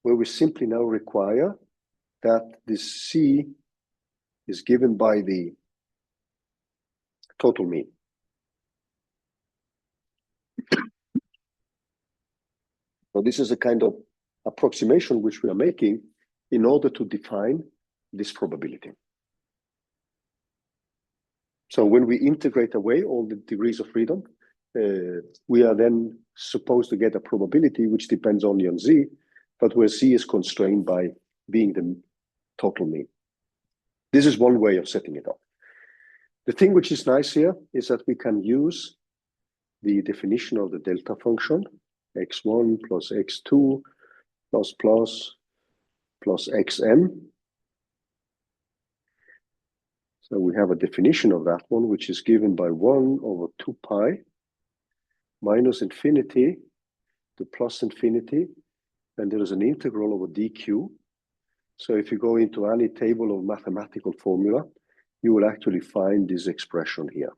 where we simply now require that this C is given by the total mean. So this is a kind of approximation which we are making in order to define this probability. So when we integrate away all the degrees of freedom, we are then supposed to get a probability which depends only on Z, but where Z is constrained by being the total mean. This is one way of setting it up. The thing which is nice here is that we can use the definition of the delta function, x1 plus x2 plus xm. So we have a definition of that one, which is given by 1 over 2 pi minus infinity to plus infinity, and there is an integral over dq. So if you go into any table of mathematical formula, you will actually find this expression here.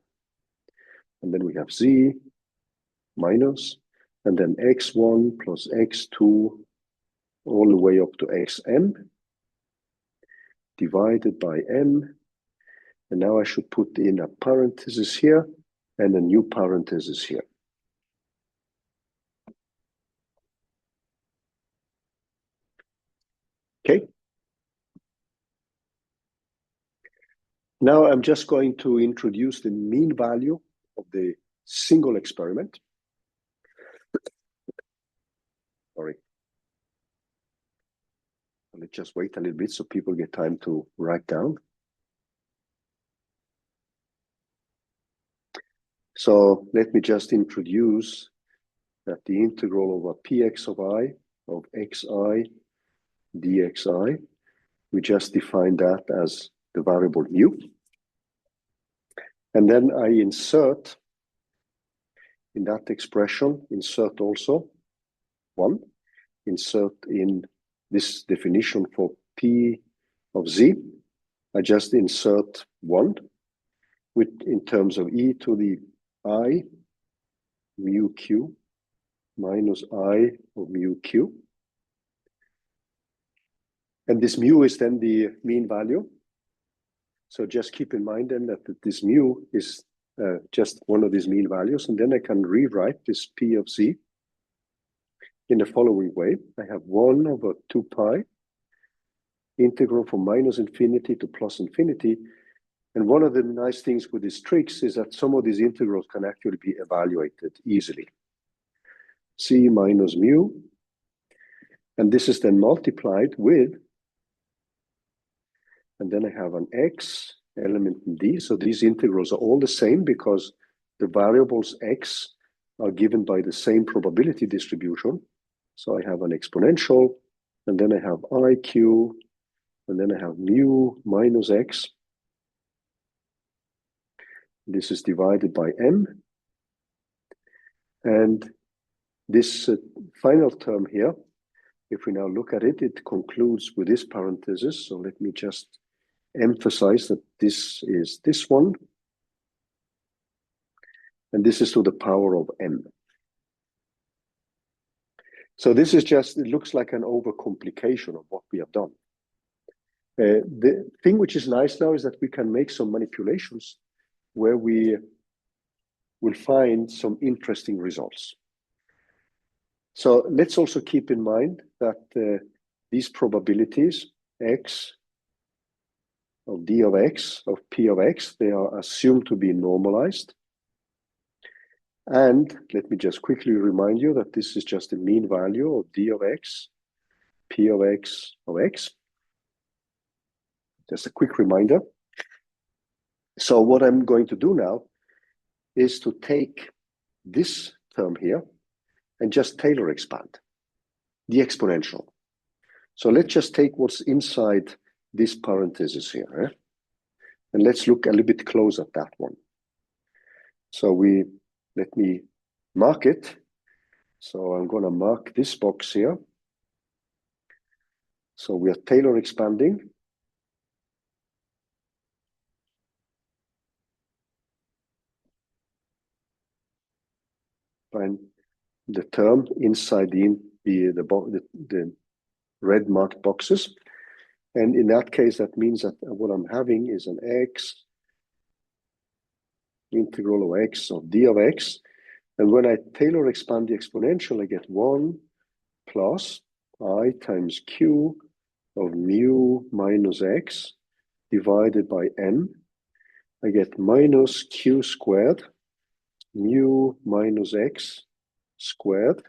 And then we have z minus, and then x1 plus x2 all the way up to xm divided by m. And now I should put in a parenthesis here and a new parenthesis here. Okay. Now I'm just going to introduce the mean value of the single experiment. Sorry. let's just wait a little bit so people get time to write down. So let me just introduce that the integral over px of I of xi dxi, we just define that as the variable mu. And then I insert in that expression, insert also 1, insert in this definition for p of z, I just insert 1 with in terms of e to the I mu q minus I of mu q. And this mu is then the mean value. So just keep in mind then that this mu is just one of these mean values. And then I can rewrite this p of z in the following way. I have 1 over 2 pi integral from minus infinity to plus infinity. And one of the nice things with these tricks is that some of these integrals can actually be evaluated easily. C minus mu. And this is then multiplied with, and then I have an x element in d. So these integrals are all the same because the variables x are given by the same probability distribution. So I have an exponential, and then I have iq, and then I have mu minus x. This is divided by m. And this final term here, if we now look at it, it concludes with this parenthesis. So let me just emphasize that this is this one. And this is to the power of m. So this is just, it looks like an overcomplication of what we have done. The thing which is nice now is that we can make some manipulations where we will find some interesting results. So let's also keep in mind that these probabilities, x of d of x, of p of x, they are assumed to be normalized. And let me just quickly remind you that this is just the mean value of d of x, p of x of x. Just a quick reminder. So what I'm going to do now is to take this term here and just Taylor expand the exponential. So let's just take what's inside this parenthesis here. And let's look a little bit closer at that one. So let me mark it. So I'm going to mark this box here. So we are Taylor expanding. Find the term inside the red marked boxes. And in that case, that means that what I'm having is an x integral of x of d of x. And when I Taylor expand the exponential, I get 1 plus I times q of mu minus x divided by n. I get minus q squared mu minus x squared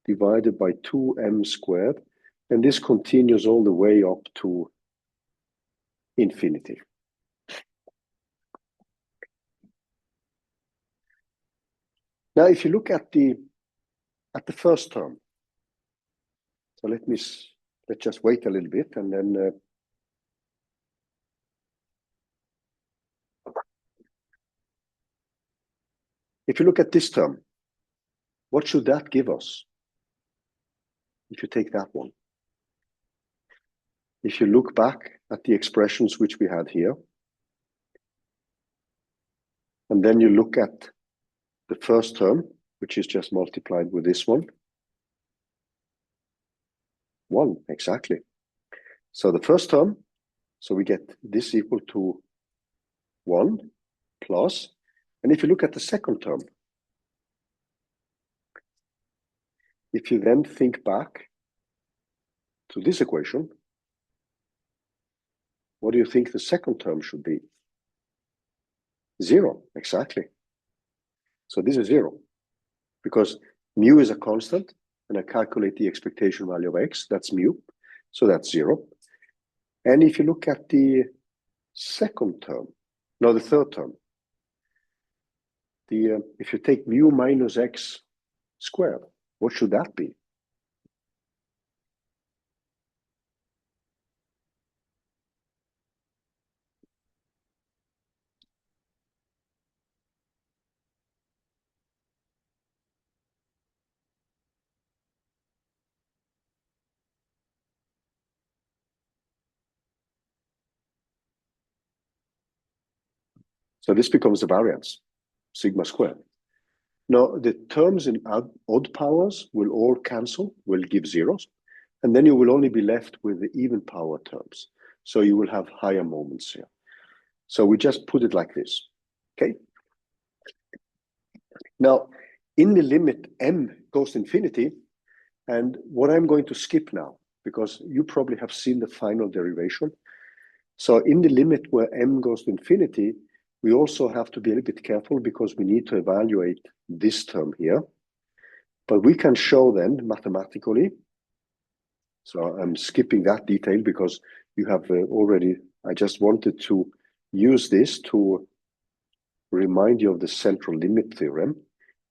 divided by 2m squared. And this continues all the way up to infinity. Now, if you look at the first term, so let's just wait a little bit and then if you look at this term, what should that give us? If you take that one. If you look back at the expressions which we had here, and then you look at the first term, which is just multiplied with this one. 1, exactly. So the first term, so we get this equal to 1 plus, and if you look at the second term, if you then think back to this equation, what do you think the second term should be? 0, exactly. So this is 0, because mu is a constant, and I calculate the expectation value of x, that's mu. So that's 0. And if you look at the second term, no, the third term, if you take mu minus x squared, what should that be? So this becomes the variance, sigma squared. Now, the terms in odd powers will all cancel, will give zeros, and then you will only be left with the even power terms. So you will have higher moments here. So we just put it like this, okay? Now, in the limit m goes to infinity, and what I'm going to skip now, because you probably have seen the final derivation. So in the limit where m goes to infinity, we also have to be a little bit careful because we need to evaluate this term here. But we can show then mathematically, so I'm skipping that detail because you have already, I just wanted to use this to remind you of the central limit theorem.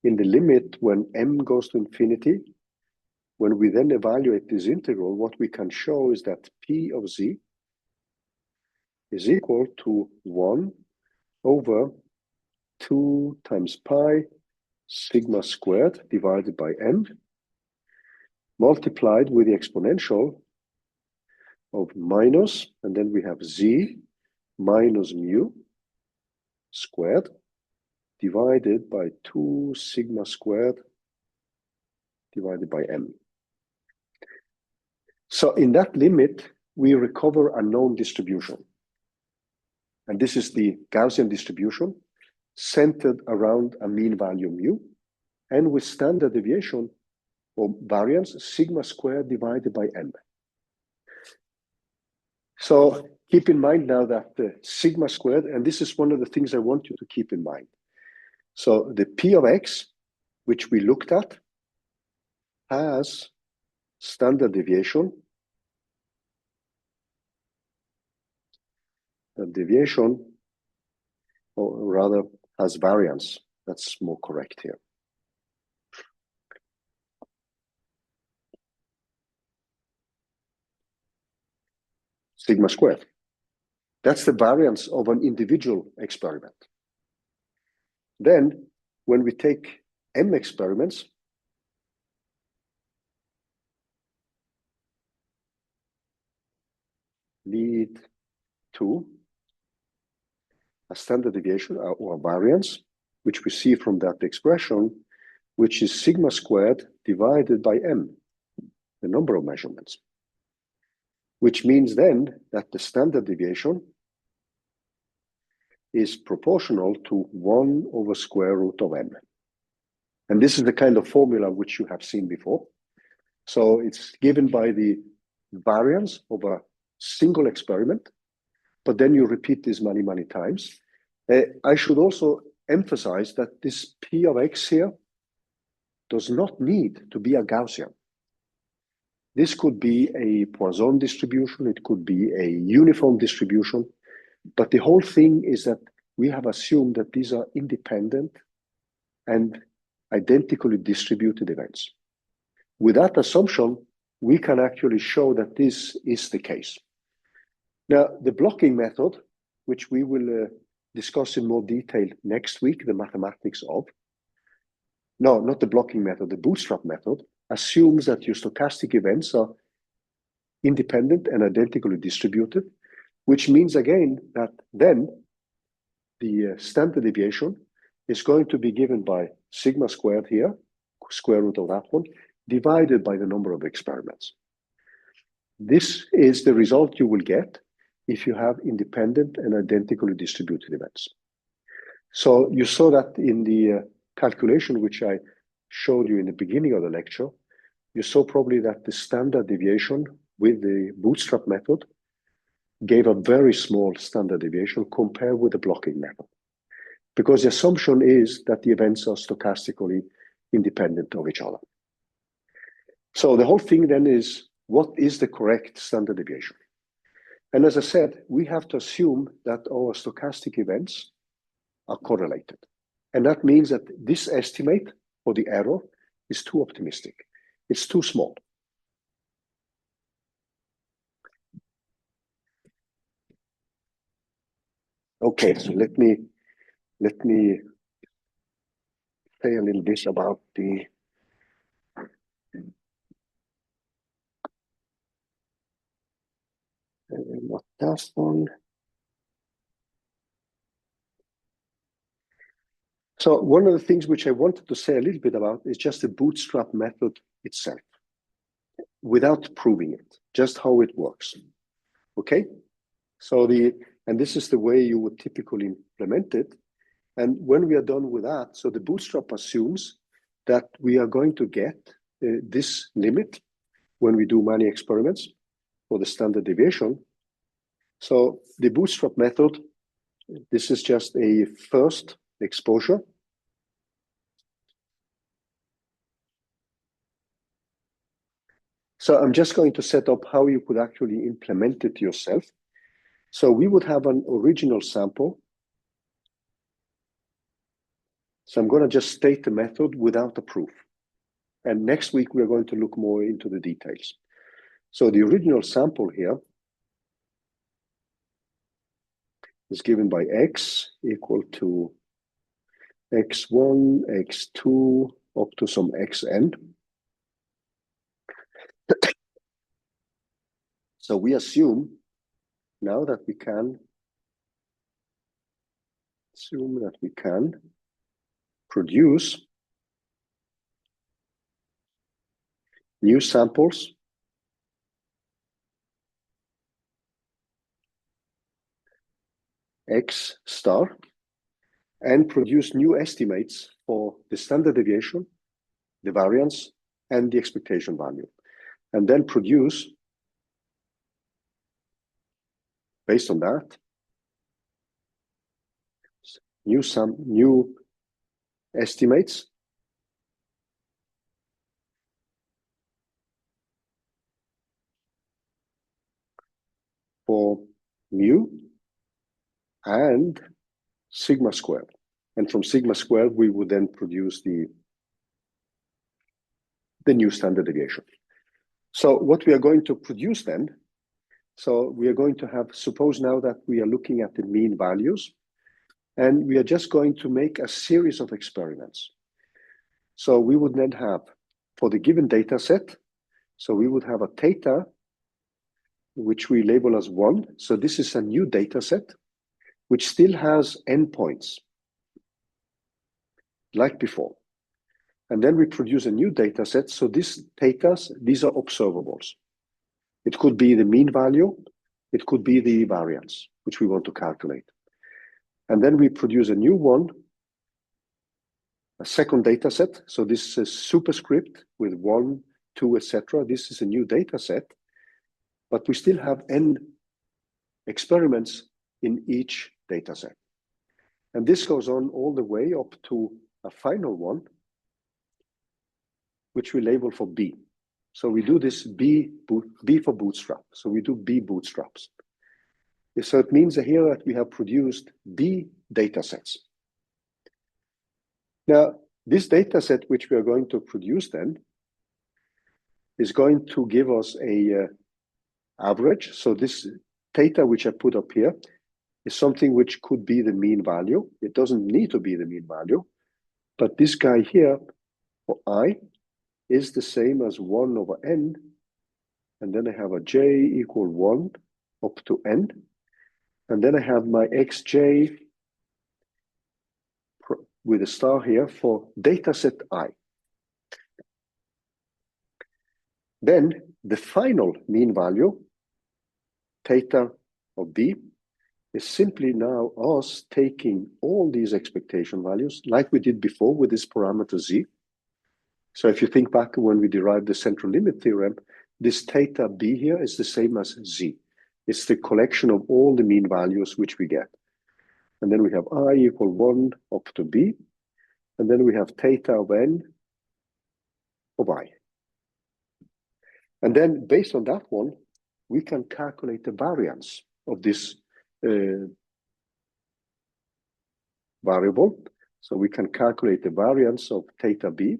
In the limit when m goes to infinity, when we then evaluate this integral, what we can show is that p of z is equal to 1 over 2 times pi sigma squared divided by m, multiplied with the exponential of minus, and then we have z minus mu squared divided by 2 sigma squared divided by m. So in that limit, we recover a known distribution. And this is the Gaussian distribution centered around a mean value mu, and with standard deviation or variance sigma squared divided by m. So keep in mind now that the sigma squared, and this is one of the things I want you to keep in mind. So the p of x, which we looked at, has standard deviation. The deviation, or rather, has variance. That's more correct here. Sigma squared. That's the variance of an individual experiment. Then, when we take m experiments, lead to a standard deviation or variance, which we see from that expression, which is sigma squared divided by m, the number of measurements. Which means then that the standard deviation is proportional to 1 over square root of m. And this is the kind of formula which you have seen before. So it's given by the variance of a single experiment, but then you repeat this many, many times. I should also emphasize that this p of x here does not need to be a Gaussian. This could be a Poisson distribution, it could be a uniform distribution, but the whole thing is that we have assumed that these are independent and identically distributed events. With that assumption, we can actually show that this is the case. Now, the blocking method, which we will discuss in more detail next week, the mathematics of, no, not the blocking method, the Bootstrap method, assumes that your stochastic events are independent and identically distributed, which means again that then the standard deviation is going to be given by sigma squared here, square root of that one, divided by the number of experiments. This is the result you will get if you have independent and identically distributed events. So you saw that in the calculation which I showed you in the beginning of the lecture. You saw probably that the standard deviation with the Bootstrap method gave a very small standard deviation compared with the blocking method, because the assumption is that the events are stochastically independent of each other. So the whole thing then is what is the correct standard deviation? And as I said, we have to assume that our stochastic events are correlated. And that means that this estimate for the error is too optimistic. It's too small. Okay, so let me say a little bit about the not that one. So one of the things which I wanted to say a little bit about is just the Bootstrap method itself, without proving it, just how it works. Okay, so and this is the way you would typically implement it. And when we are done with that, so the Bootstrap assumes that we are going to get this limit when we do many experiments for the standard deviation. So the Bootstrap method, this is just a first exposure. So I'm just going to set up how you could actually implement it yourself. So we would have an original sample. So I'm going to just state the method without a proof. And next week, we're going to look more into the details. So the original sample here is given by x equal to x1, x2, up to some xn. So we assume now that we can produce new samples x star and produce new estimates for the standard deviation, the variance, and the expectation value. And then produce, based on that, new estimates for mu and sigma squared. And from sigma squared, we would then produce the new standard deviation. So what we are going to produce then, so we are going to have, suppose now that we are looking at the mean values, and we are just going to make a series of experiments. So we would then have, for the given data set, so we would have a theta, which we label as 1. So this is a new data set, which still has endpoints, like before. And then we produce a new data set. So these thetas, these are observables. It could be the mean value. It could be the variance, which we want to calculate. And then we produce a new one, a second data set. So this is a superscript with 1, 2, etc. This is a new data set, but we still have n experiments in each data set. And this goes on all the way up to a final one, which we label for B. So we do this B for Bootstrap. So we do B bootstraps. So it means here that we have produced B data sets. Now, this data set which we are going to produce then is going to give us a average. So this theta which I put up here is something which could be the mean value. It doesn't need to be the mean value, but this guy here for I is the same as 1 over n, and then I have a j equal 1 up to n, and then I have my xj with a star here for data set I. Then the final mean value, theta of b, is simply now us taking all these expectation values like we did before with this parameter z. So if you think back when we derived the central limit theorem, this theta b here is the same as z. It's the collection of all the mean values which we get. And then we have I equal 1 up to b. And then we have theta of n of I. And then based on that one, we can calculate the variance of this variable. So we can calculate the variance of theta b.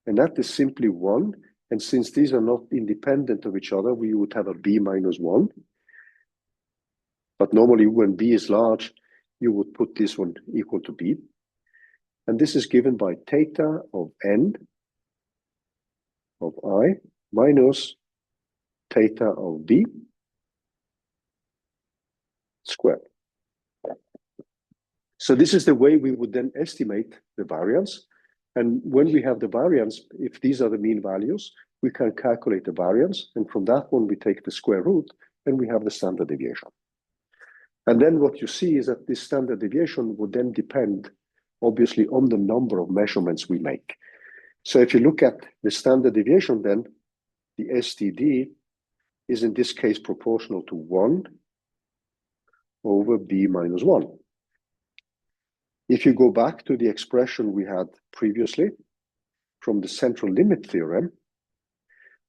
And that is simply 1. And since these are not independent of each other, we would have a b minus 1. But normally when b is large, you would put this one equal to b. And this is given by theta of n of I minus theta of b squared. So this is the way we would then estimate the variance. And when we have the variance, if these are the mean values, we can calculate the variance. And from that one, we take the square root and we have the standard deviation. And then what you see is that this standard deviation would then depend, obviously, on the number of measurements we make. So if you look at the standard deviation, then the STD is in this case proportional to 1 over b minus 1. If you go back to the expression we had previously from the central limit theorem,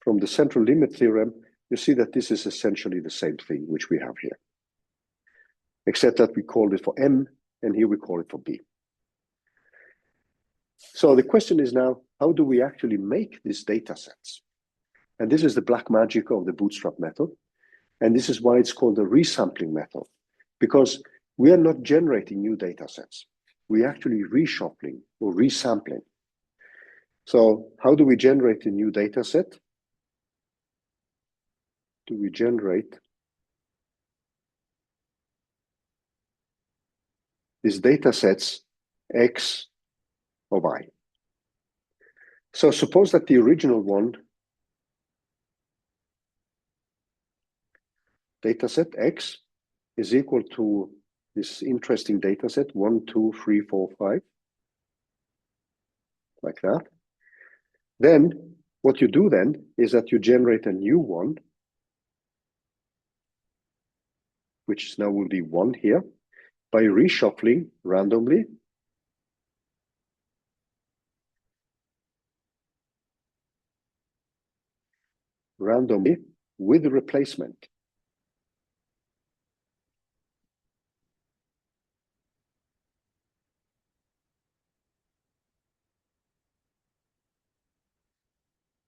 you see that this is essentially the same thing which we have here, except that we called it for m, and here we call it for b. So the question is now, how do we actually make these data sets? And this is the black magic of the Bootstrap method. And this is why it's called the resampling method, because we are not generating new data sets. We're actually reshuffling or resampling. So how do we generate a new data set? Do we generate these data sets x of I? So suppose that the original one, data set x, is equal to this interesting data set 1, 2, 3, 4, 5, like that. Then what you do then is that you generate a new one, which now will be 1 here, by reshuffling randomly with the replacement.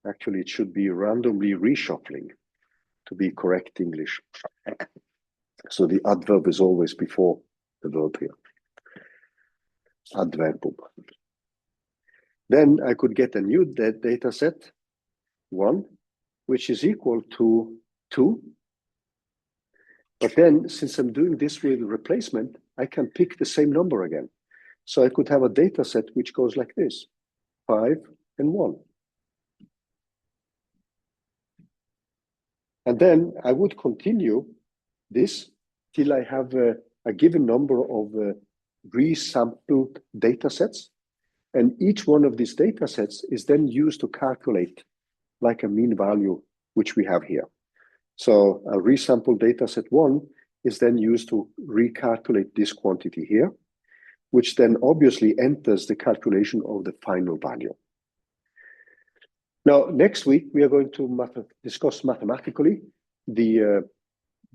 Actually, it should be randomly reshuffling to be correct English. So the adverb is always before the verb here. Adverbum. Then I could get a new data set, 1, which is equal to 2. But then, since I'm doing this with replacement, I can pick the same number again. So I could have a data set which goes like this, 5 and 1. And then I would continue this till I have a given number of resampled data sets. And each one of these data sets is then used to calculate like a mean value, which we have here. So a resampled data set 1 is then used to recalculate this quantity here, which then obviously enters the calculation of the final value. Now, next week, we are going to discuss mathematically the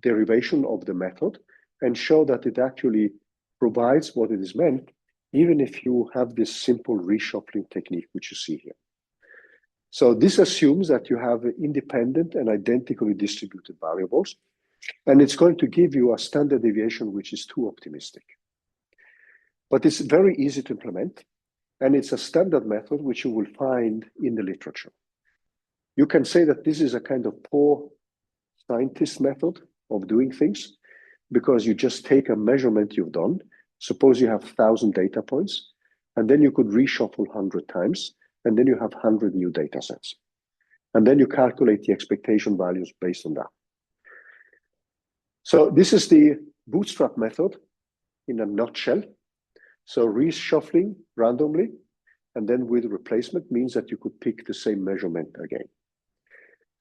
derivation of the method and show that it actually provides what it is meant, even if you have this simple reshuffling technique, which you see here. So this assumes that you have independent and identically distributed variables, and it's going to give you a standard deviation which is too optimistic. But it's very easy to implement, and it's a standard method which you will find in the literature. You can say that this is a kind of poor scientist method of doing things, because you just take a measurement you've done. Suppose you have 1,000 data points, and then you could reshuffle 100 times, and then you have 100 new data sets. And then you calculate the expectation values based on that. So this is the Bootstrap method in a nutshell. So reshuffling randomly, and then with replacement means that you could pick the same measurement again.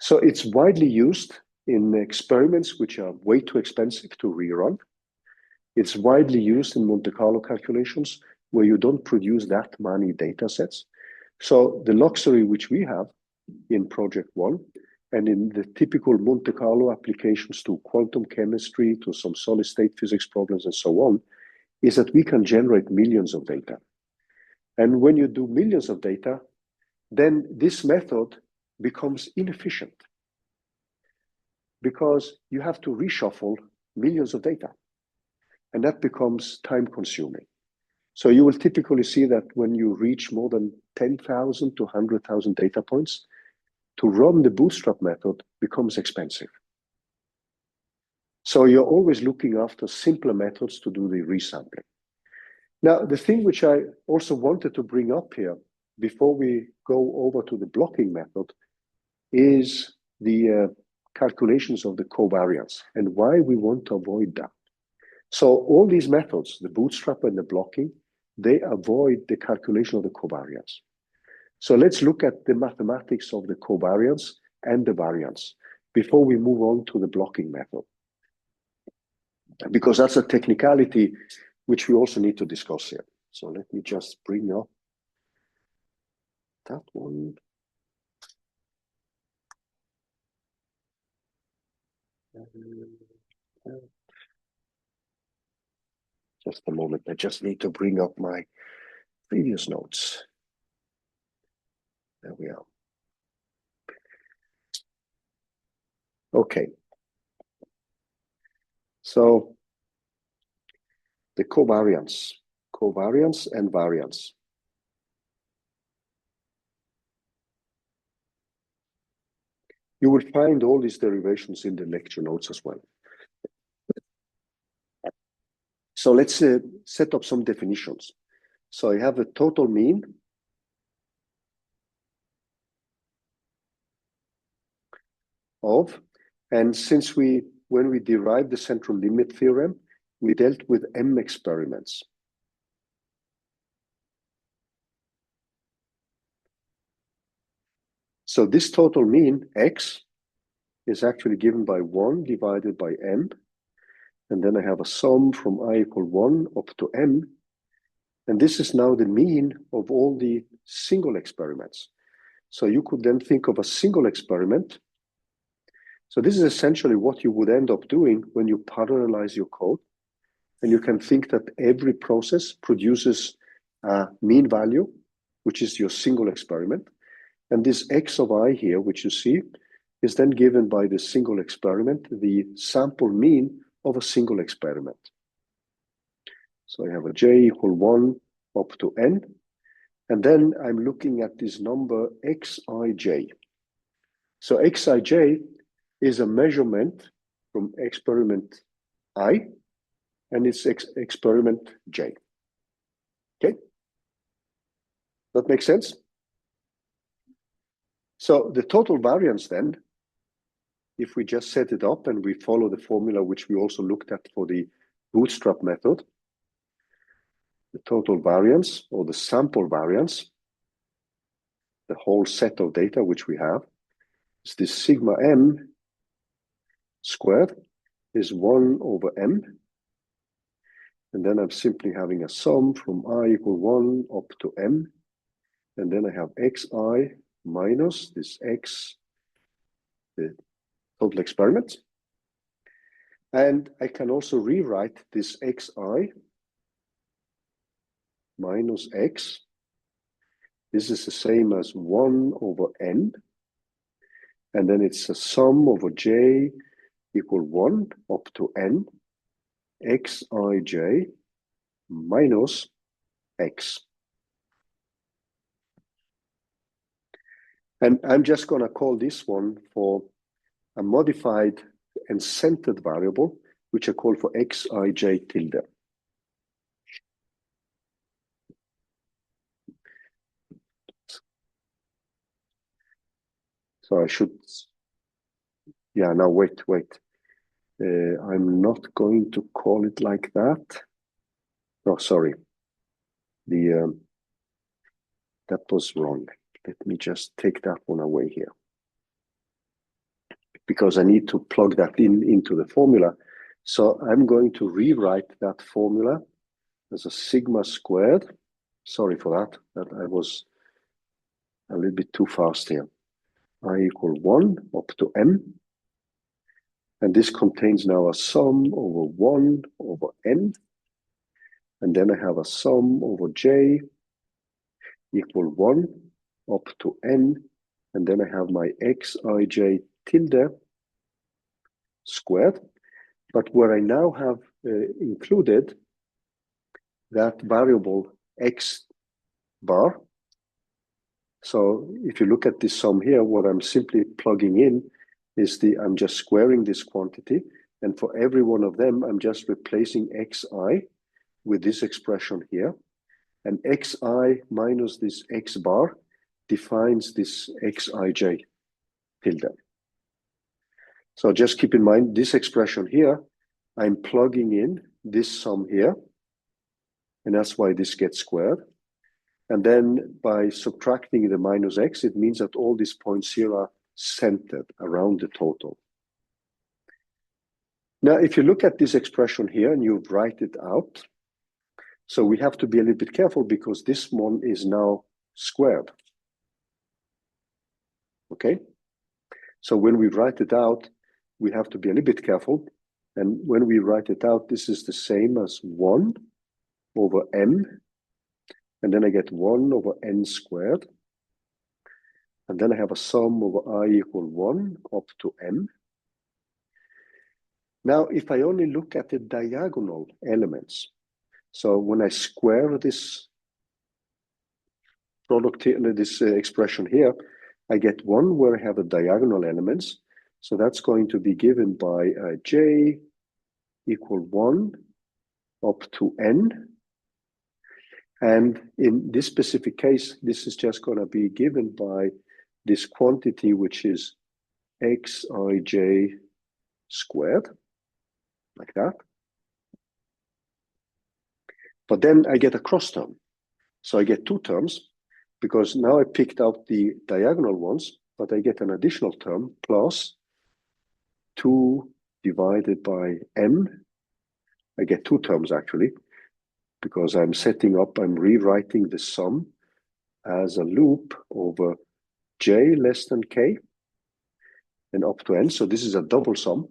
So it's widely used in experiments which are way too expensive to rerun. It's widely used in Monte Carlo calculations where you don't produce that many data sets. So the luxury which we have in project one and in the typical Monte Carlo applications to quantum chemistry, to some solid state physics problems and so on, is that we can generate millions of data. And when you do millions of data, then this method becomes inefficient because you have to reshuffle millions of data, and that becomes time consuming. So you will typically see that when you reach more than 10,000 to 100,000 data points, to run the Bootstrap method becomes expensive. So you're always looking after simpler methods to do the resampling. Now, the thing which I also wanted to bring up here before we go over to the blocking method is the calculations of the covariance and why we want to avoid that. So all these methods, the Bootstrap and the blocking, they avoid the calculation of the covariance. So let's look at the mathematics of the covariance and the variance before we move on to the blocking method, because that's a technicality which we also need to discuss here. So let me just bring up that one. Just a moment, I just need to bring up my previous notes. There we are. Okay. So the covariance and variance. You will find all these derivations in the lecture notes as well. So let's set up some definitions. So I have a total mean of, and since when we derived the central limit theorem, we dealt with M experiments. So this total mean, X, is actually given by 1 divided by M. And then I have a sum from I equal 1 up to M. And this is now the mean of all the single experiments. So you could then think of a single experiment. So this is essentially what you would end up doing when you parallelize your code. And you can think that every process produces a mean value, which is your single experiment. And this X of I here, which you see, is then given by the single experiment, the sample mean of a single experiment. So I have a j equal 1 up to n. And then I'm looking at this number xij. So xij is a measurement from experiment I, and it's experiment j. Okay? That makes sense? So the total variance then, if we just set it up and we follow the formula which we also looked at for the Bootstrap method, the total variance or the sample variance, the whole set of data which we have, is this sigma m squared is 1 over m. And then I'm simply having a sum from I equal 1 up to m. And then I have xi minus this x, the total experiment. And I can also rewrite this xi minus x. This is the same as 1 over n. And then it's a sum over j equal 1 up to n, xij minus x. And I'm just going to call this one for a modified and centered variable, which I call for xij tilde. So I should, yeah, now wait. I'm not going to call it like that. No, sorry. That was wrong. Let me just take that one away here, because I need to plug that into the formula. So I'm going to rewrite that formula as a sigma squared. Sorry for that, I was a little bit too fast here. I equal 1 up to m. And this contains now a sum over 1 over n. And then I have a sum over j equal 1 up to n. And then I have my xij tilde squared. But where I now have included that variable x bar. So if you look at this sum here, what I'm simply plugging in is I'm just squaring this quantity. And for every one of them, I'm just replacing xi with this expression here. And xi minus this x bar defines this xij tilde. So just keep in mind this expression here, I'm plugging in this sum here. And that's why this gets squared. And then by subtracting the minus x, it means that all these points here are centered around the total. Now, if you look at this expression here and you write it out, so we have to be a little bit careful because this one is now squared. Okay? So when we write it out, we have to be a little bit careful. And when we write it out, this is the same as 1 over m. And then I get 1 over n squared. And then I have a sum over I equal 1 up to m. Now, if I only look at the diagonal elements, so when I square this product here, this expression here, I get 1 where I have the diagonal elements. So that's going to be given by j equal 1 up to n. And in this specific case, this is just going to be given by this quantity, which is xij squared, like that. But then I get a cross term. So I get 2 terms, because now I picked out the diagonal ones, but I get an additional term plus 2 divided by m. I get 2 terms actually, because I'm rewriting the sum as a loop over j less than k and up to n. So this is a double sum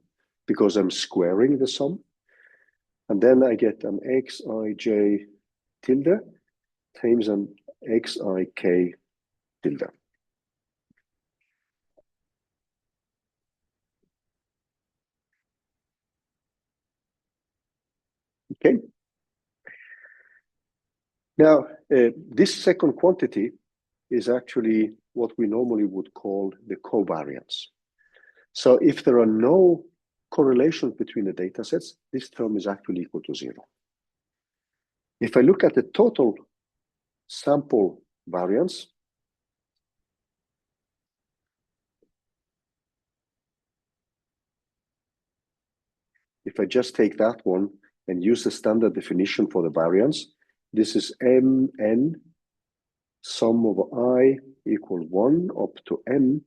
because I'm squaring the sum. And then I get an xij tilde times an xik tilde. Okay. Now, this second quantity is actually what we normally would call the covariance. So if there are no correlations between the data sets, this term is actually equal to 0. If I look at the total sample variance, if I just take that one and use the standard definition for the variance, this is mn sum over I equal 1 up to n,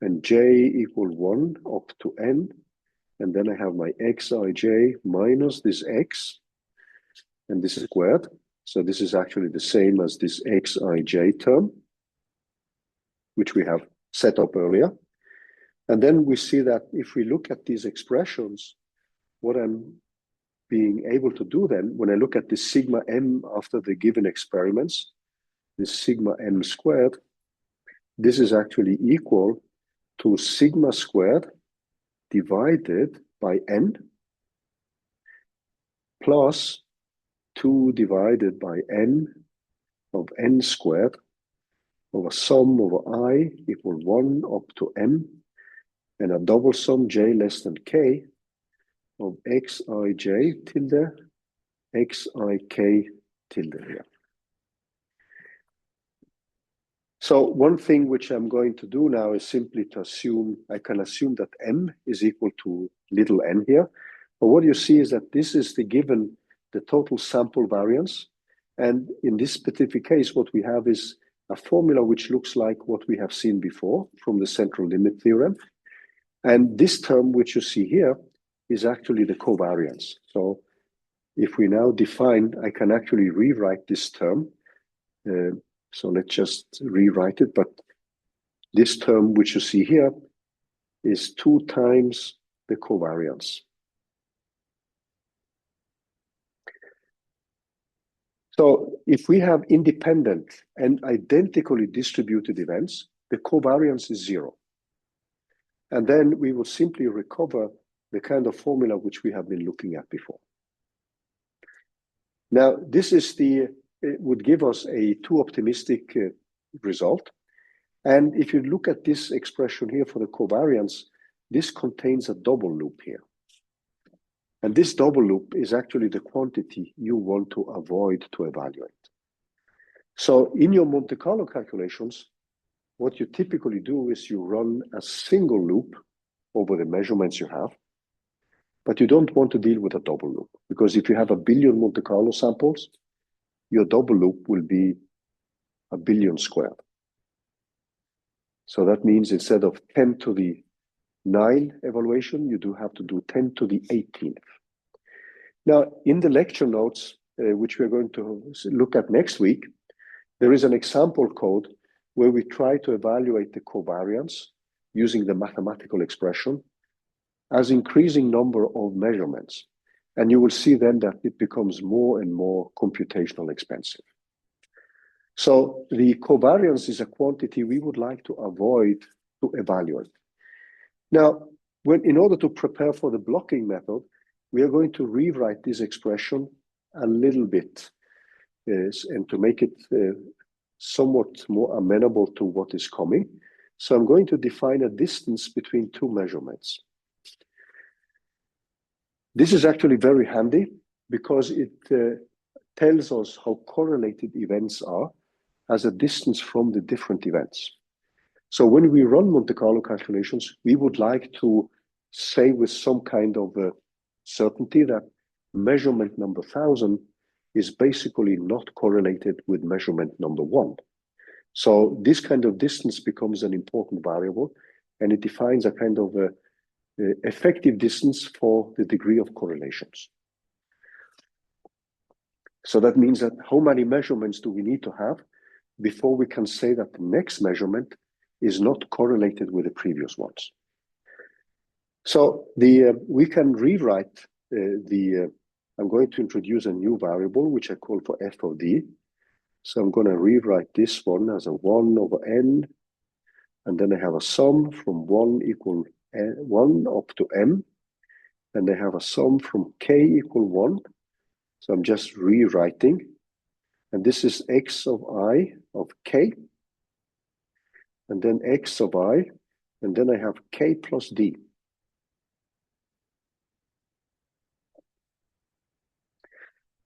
and j equal 1 up to n, and then I have my xij minus this x, and this is squared. So this is actually the same as this xij term, which we have set up earlier. And then we see that if we look at these expressions, what I'm being able to do then, when I look at the sigma m after the given experiments, this sigma m squared, this is actually equal to sigma squared divided by n plus 2 divided by n of n squared over sum over I equal 1 up to m, and a double sum j less than k of xij tilde xik tilde here. So one thing which I'm going to do now is simply to assume, I can assume that m is equal to little n here. But what you see is that this is the total sample variance. And in this specific case, what we have is a formula which looks like what we have seen before from the central limit theorem. And this term, which you see here, is actually the covariance. So if we now define, I can actually rewrite this term So let's just rewrite it. But this term, which you see here, is 2 times the covariance. So if we have independent and identically distributed events, the covariance is 0. And then we will simply recover the kind of formula which we have been looking at before. Now, this is it would give us a too optimistic result. And if you look at this expression here for the covariance, this contains a double loop here. And this double loop is actually the quantity you want to avoid to evaluate. So in your Monte Carlo calculations, what you typically do is you run a single loop over the measurements you have, but you don't want to deal with a double loop, because if you have 1 billion Monte Carlo samples, your double loop will be 1 billion squared. So that means instead of 10 to the 9 evaluation, you do have to do 10 to the 18th. Now, in the lecture notes, which we're going to look at next week, there is an example code where we try to evaluate the covariance using the mathematical expression as increasing number of measurements. And you will see then that it becomes more and more computational expensive. So the covariance is a quantity we would like to avoid to evaluate. Now, in order to prepare for the blocking method, we are going to rewrite this expression a little bit and to make it somewhat more amenable to what is coming. So I'm going to define a distance between 2 measurements. This is actually very handy because it tells us how correlated events are as a distance from the different events. So when we run Monte Carlo calculations, we would like to say with some kind of certainty that measurement number 1000 is basically not correlated with measurement number 1. So this kind of distance becomes an important variable, and it defines a kind of effective distance for the degree of correlations. So that means that how many measurements do we need to have before we can say that the next measurement is not correlated with the previous ones. So we can rewrite I'm going to introduce a new variable, which I call for f of d. So I'm going to rewrite this one as a 1 over n, and then I have a sum from 1 equal 1 up to m, and I have a sum from k equal 1. So I'm just rewriting, and this is x of I of k, and then x of I, and then I have k plus d.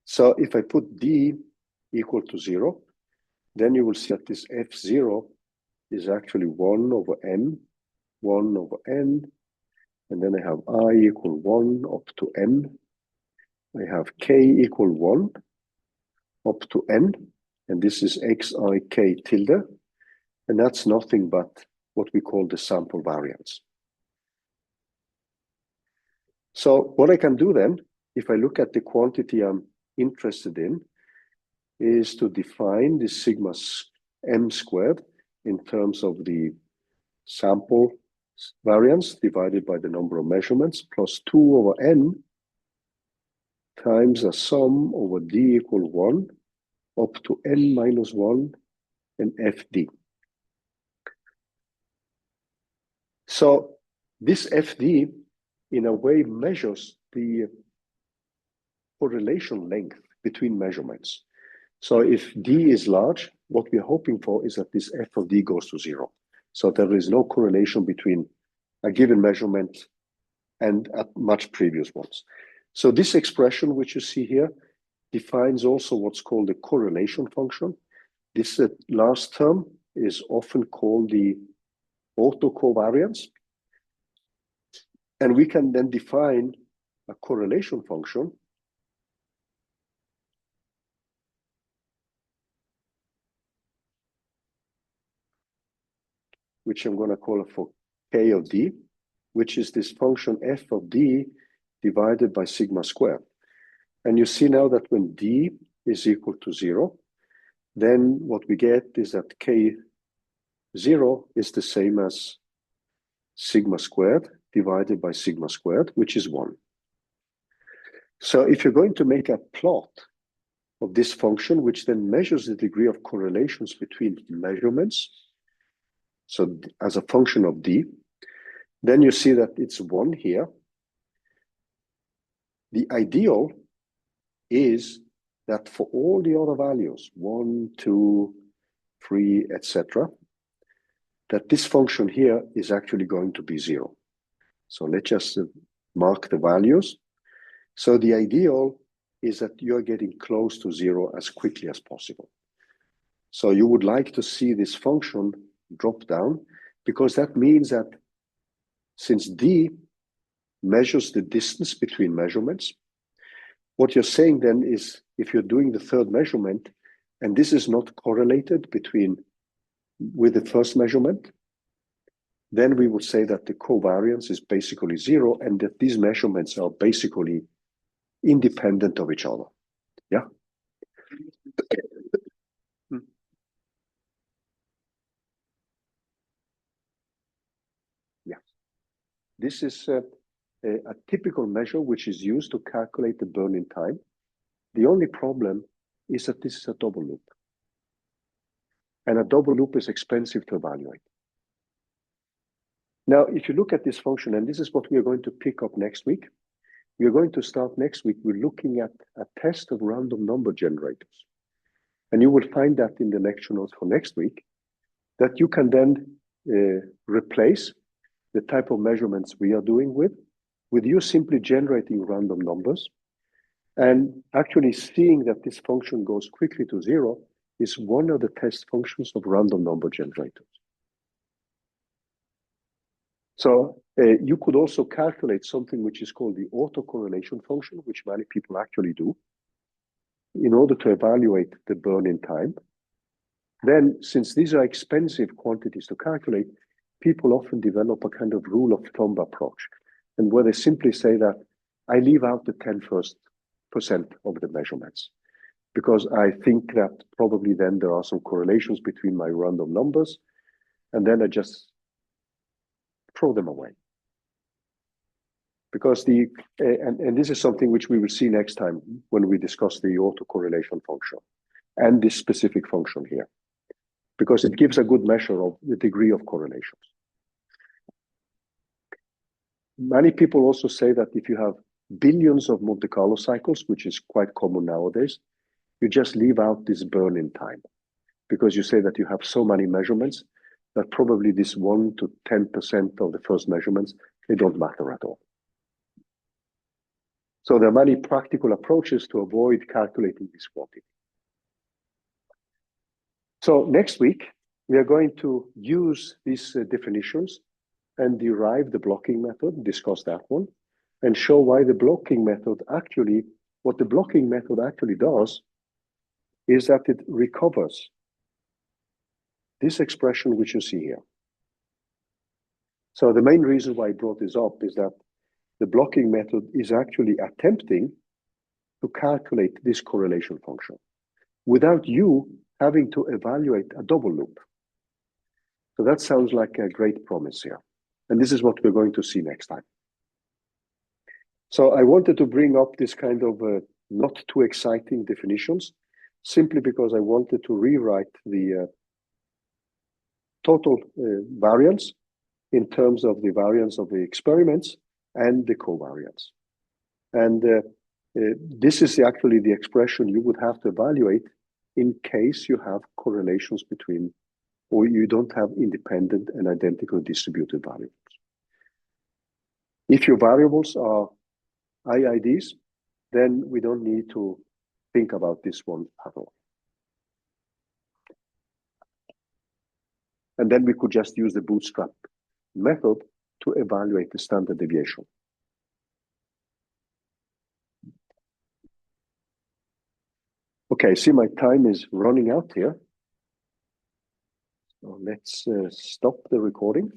So if I put d equal to 0, then you will see that this f0 is actually 1 over m, 1 over n, and then I have I equal 1 up to m. I have k equal 1 up to n, and this is xik tilde, and that's nothing but what we call the sample variance. So what I can do then, if I look at the quantity I'm interested in, is to define the sigma m squared in terms of the sample variance divided by the number of measurements plus 2 over n times a sum over d equal 1 up to n minus 1 and fd. So this fd in a way measures the correlation length between measurements. So if d is large, what we're hoping for is that this f of d goes to 0. So there is no correlation between a given measurement and at much previous ones. So this expression, which you see here, defines also what's called the correlation function. This last term is often called the autocovariance. And we can then define a correlation function which I'm going to call it for k of d, which is this function f of d divided by sigma squared. And you see now that when d is equal to 0, then what we get is that K0 is the same as sigma squared divided by sigma squared, which is 1. So if you're going to make a plot of this function, which then measures the degree of correlations between measurements, so as a function of D, then you see that it's 1 here. The ideal is that for all the other values, 1, 2, 3, etc., that this function here is actually going to be 0. So let's just mark the values. So the ideal is that you're getting close to 0 as quickly as possible. So you would like to see this function drop down, because that means that since D measures the distance between measurements, what you're saying then is, if you're doing the third measurement, and this is not correlated with the first measurement, then we would say that the covariance is basically 0, and that these measurements are basically independent of each other. Yeah. Yeah. This is a typical measure which is used to calculate the burn-in time. The only problem is that this is a double loop. And a double loop is expensive to evaluate. Now, if you look at this function, and this is what we are going to pick up next week, we are going to start next week. We're looking at a test of random number generators. And you will find that in the lecture notes for next week, that you can then replace the type of measurements we are doing with you simply generating random numbers. And actually seeing that this function goes quickly to 0 is one of the test functions of random number generators. So you could also calculate something which is called the autocorrelation function, which many people actually do, in order to evaluate the burn-in time. Then, since these are expensive quantities to calculate, people often develop a kind of rule of thumb approach, and where they simply say that I leave out the 10% of the measurements, because I think that probably then there are some correlations between my random numbers, and then I just throw them away. Because and this is something which we will see next time when we discuss the autocorrelation function and this specific function here, because it gives a good measure of the degree of correlations. Many people also say that if you have billions of Monte Carlo cycles, which is quite common nowadays, you just leave out this burn-in time, because you say that you have so many measurements that probably this 1 to 10% of the first measurements, they don't matter at all. So there are many practical approaches to avoid calculating this quantity. So next week, we are going to use these definitions and derive the blocking method, discuss that one, and show why the blocking method actually, what the blocking method actually does is that it recovers this expression which you see here. So the main reason why I brought this up is that the blocking method is actually attempting to calculate this correlation function without you having to evaluate a double loop. So that sounds like a great promise here. And this is what we're going to see next time. So I wanted to bring up this kind of not too exciting definitions, simply because I wanted to rewrite the total variance in terms of the variance of the experiments and the covariance. And this is actually the expression you would have to evaluate in case you have correlations between, or you don't have independent and identical distributed variables. If your variables are IIDs, then we don't need to think about this one at all. And then we could just use the Bootstrap method to evaluate the standard deviation. Okay, see my time is running out here. So let's stop the recording.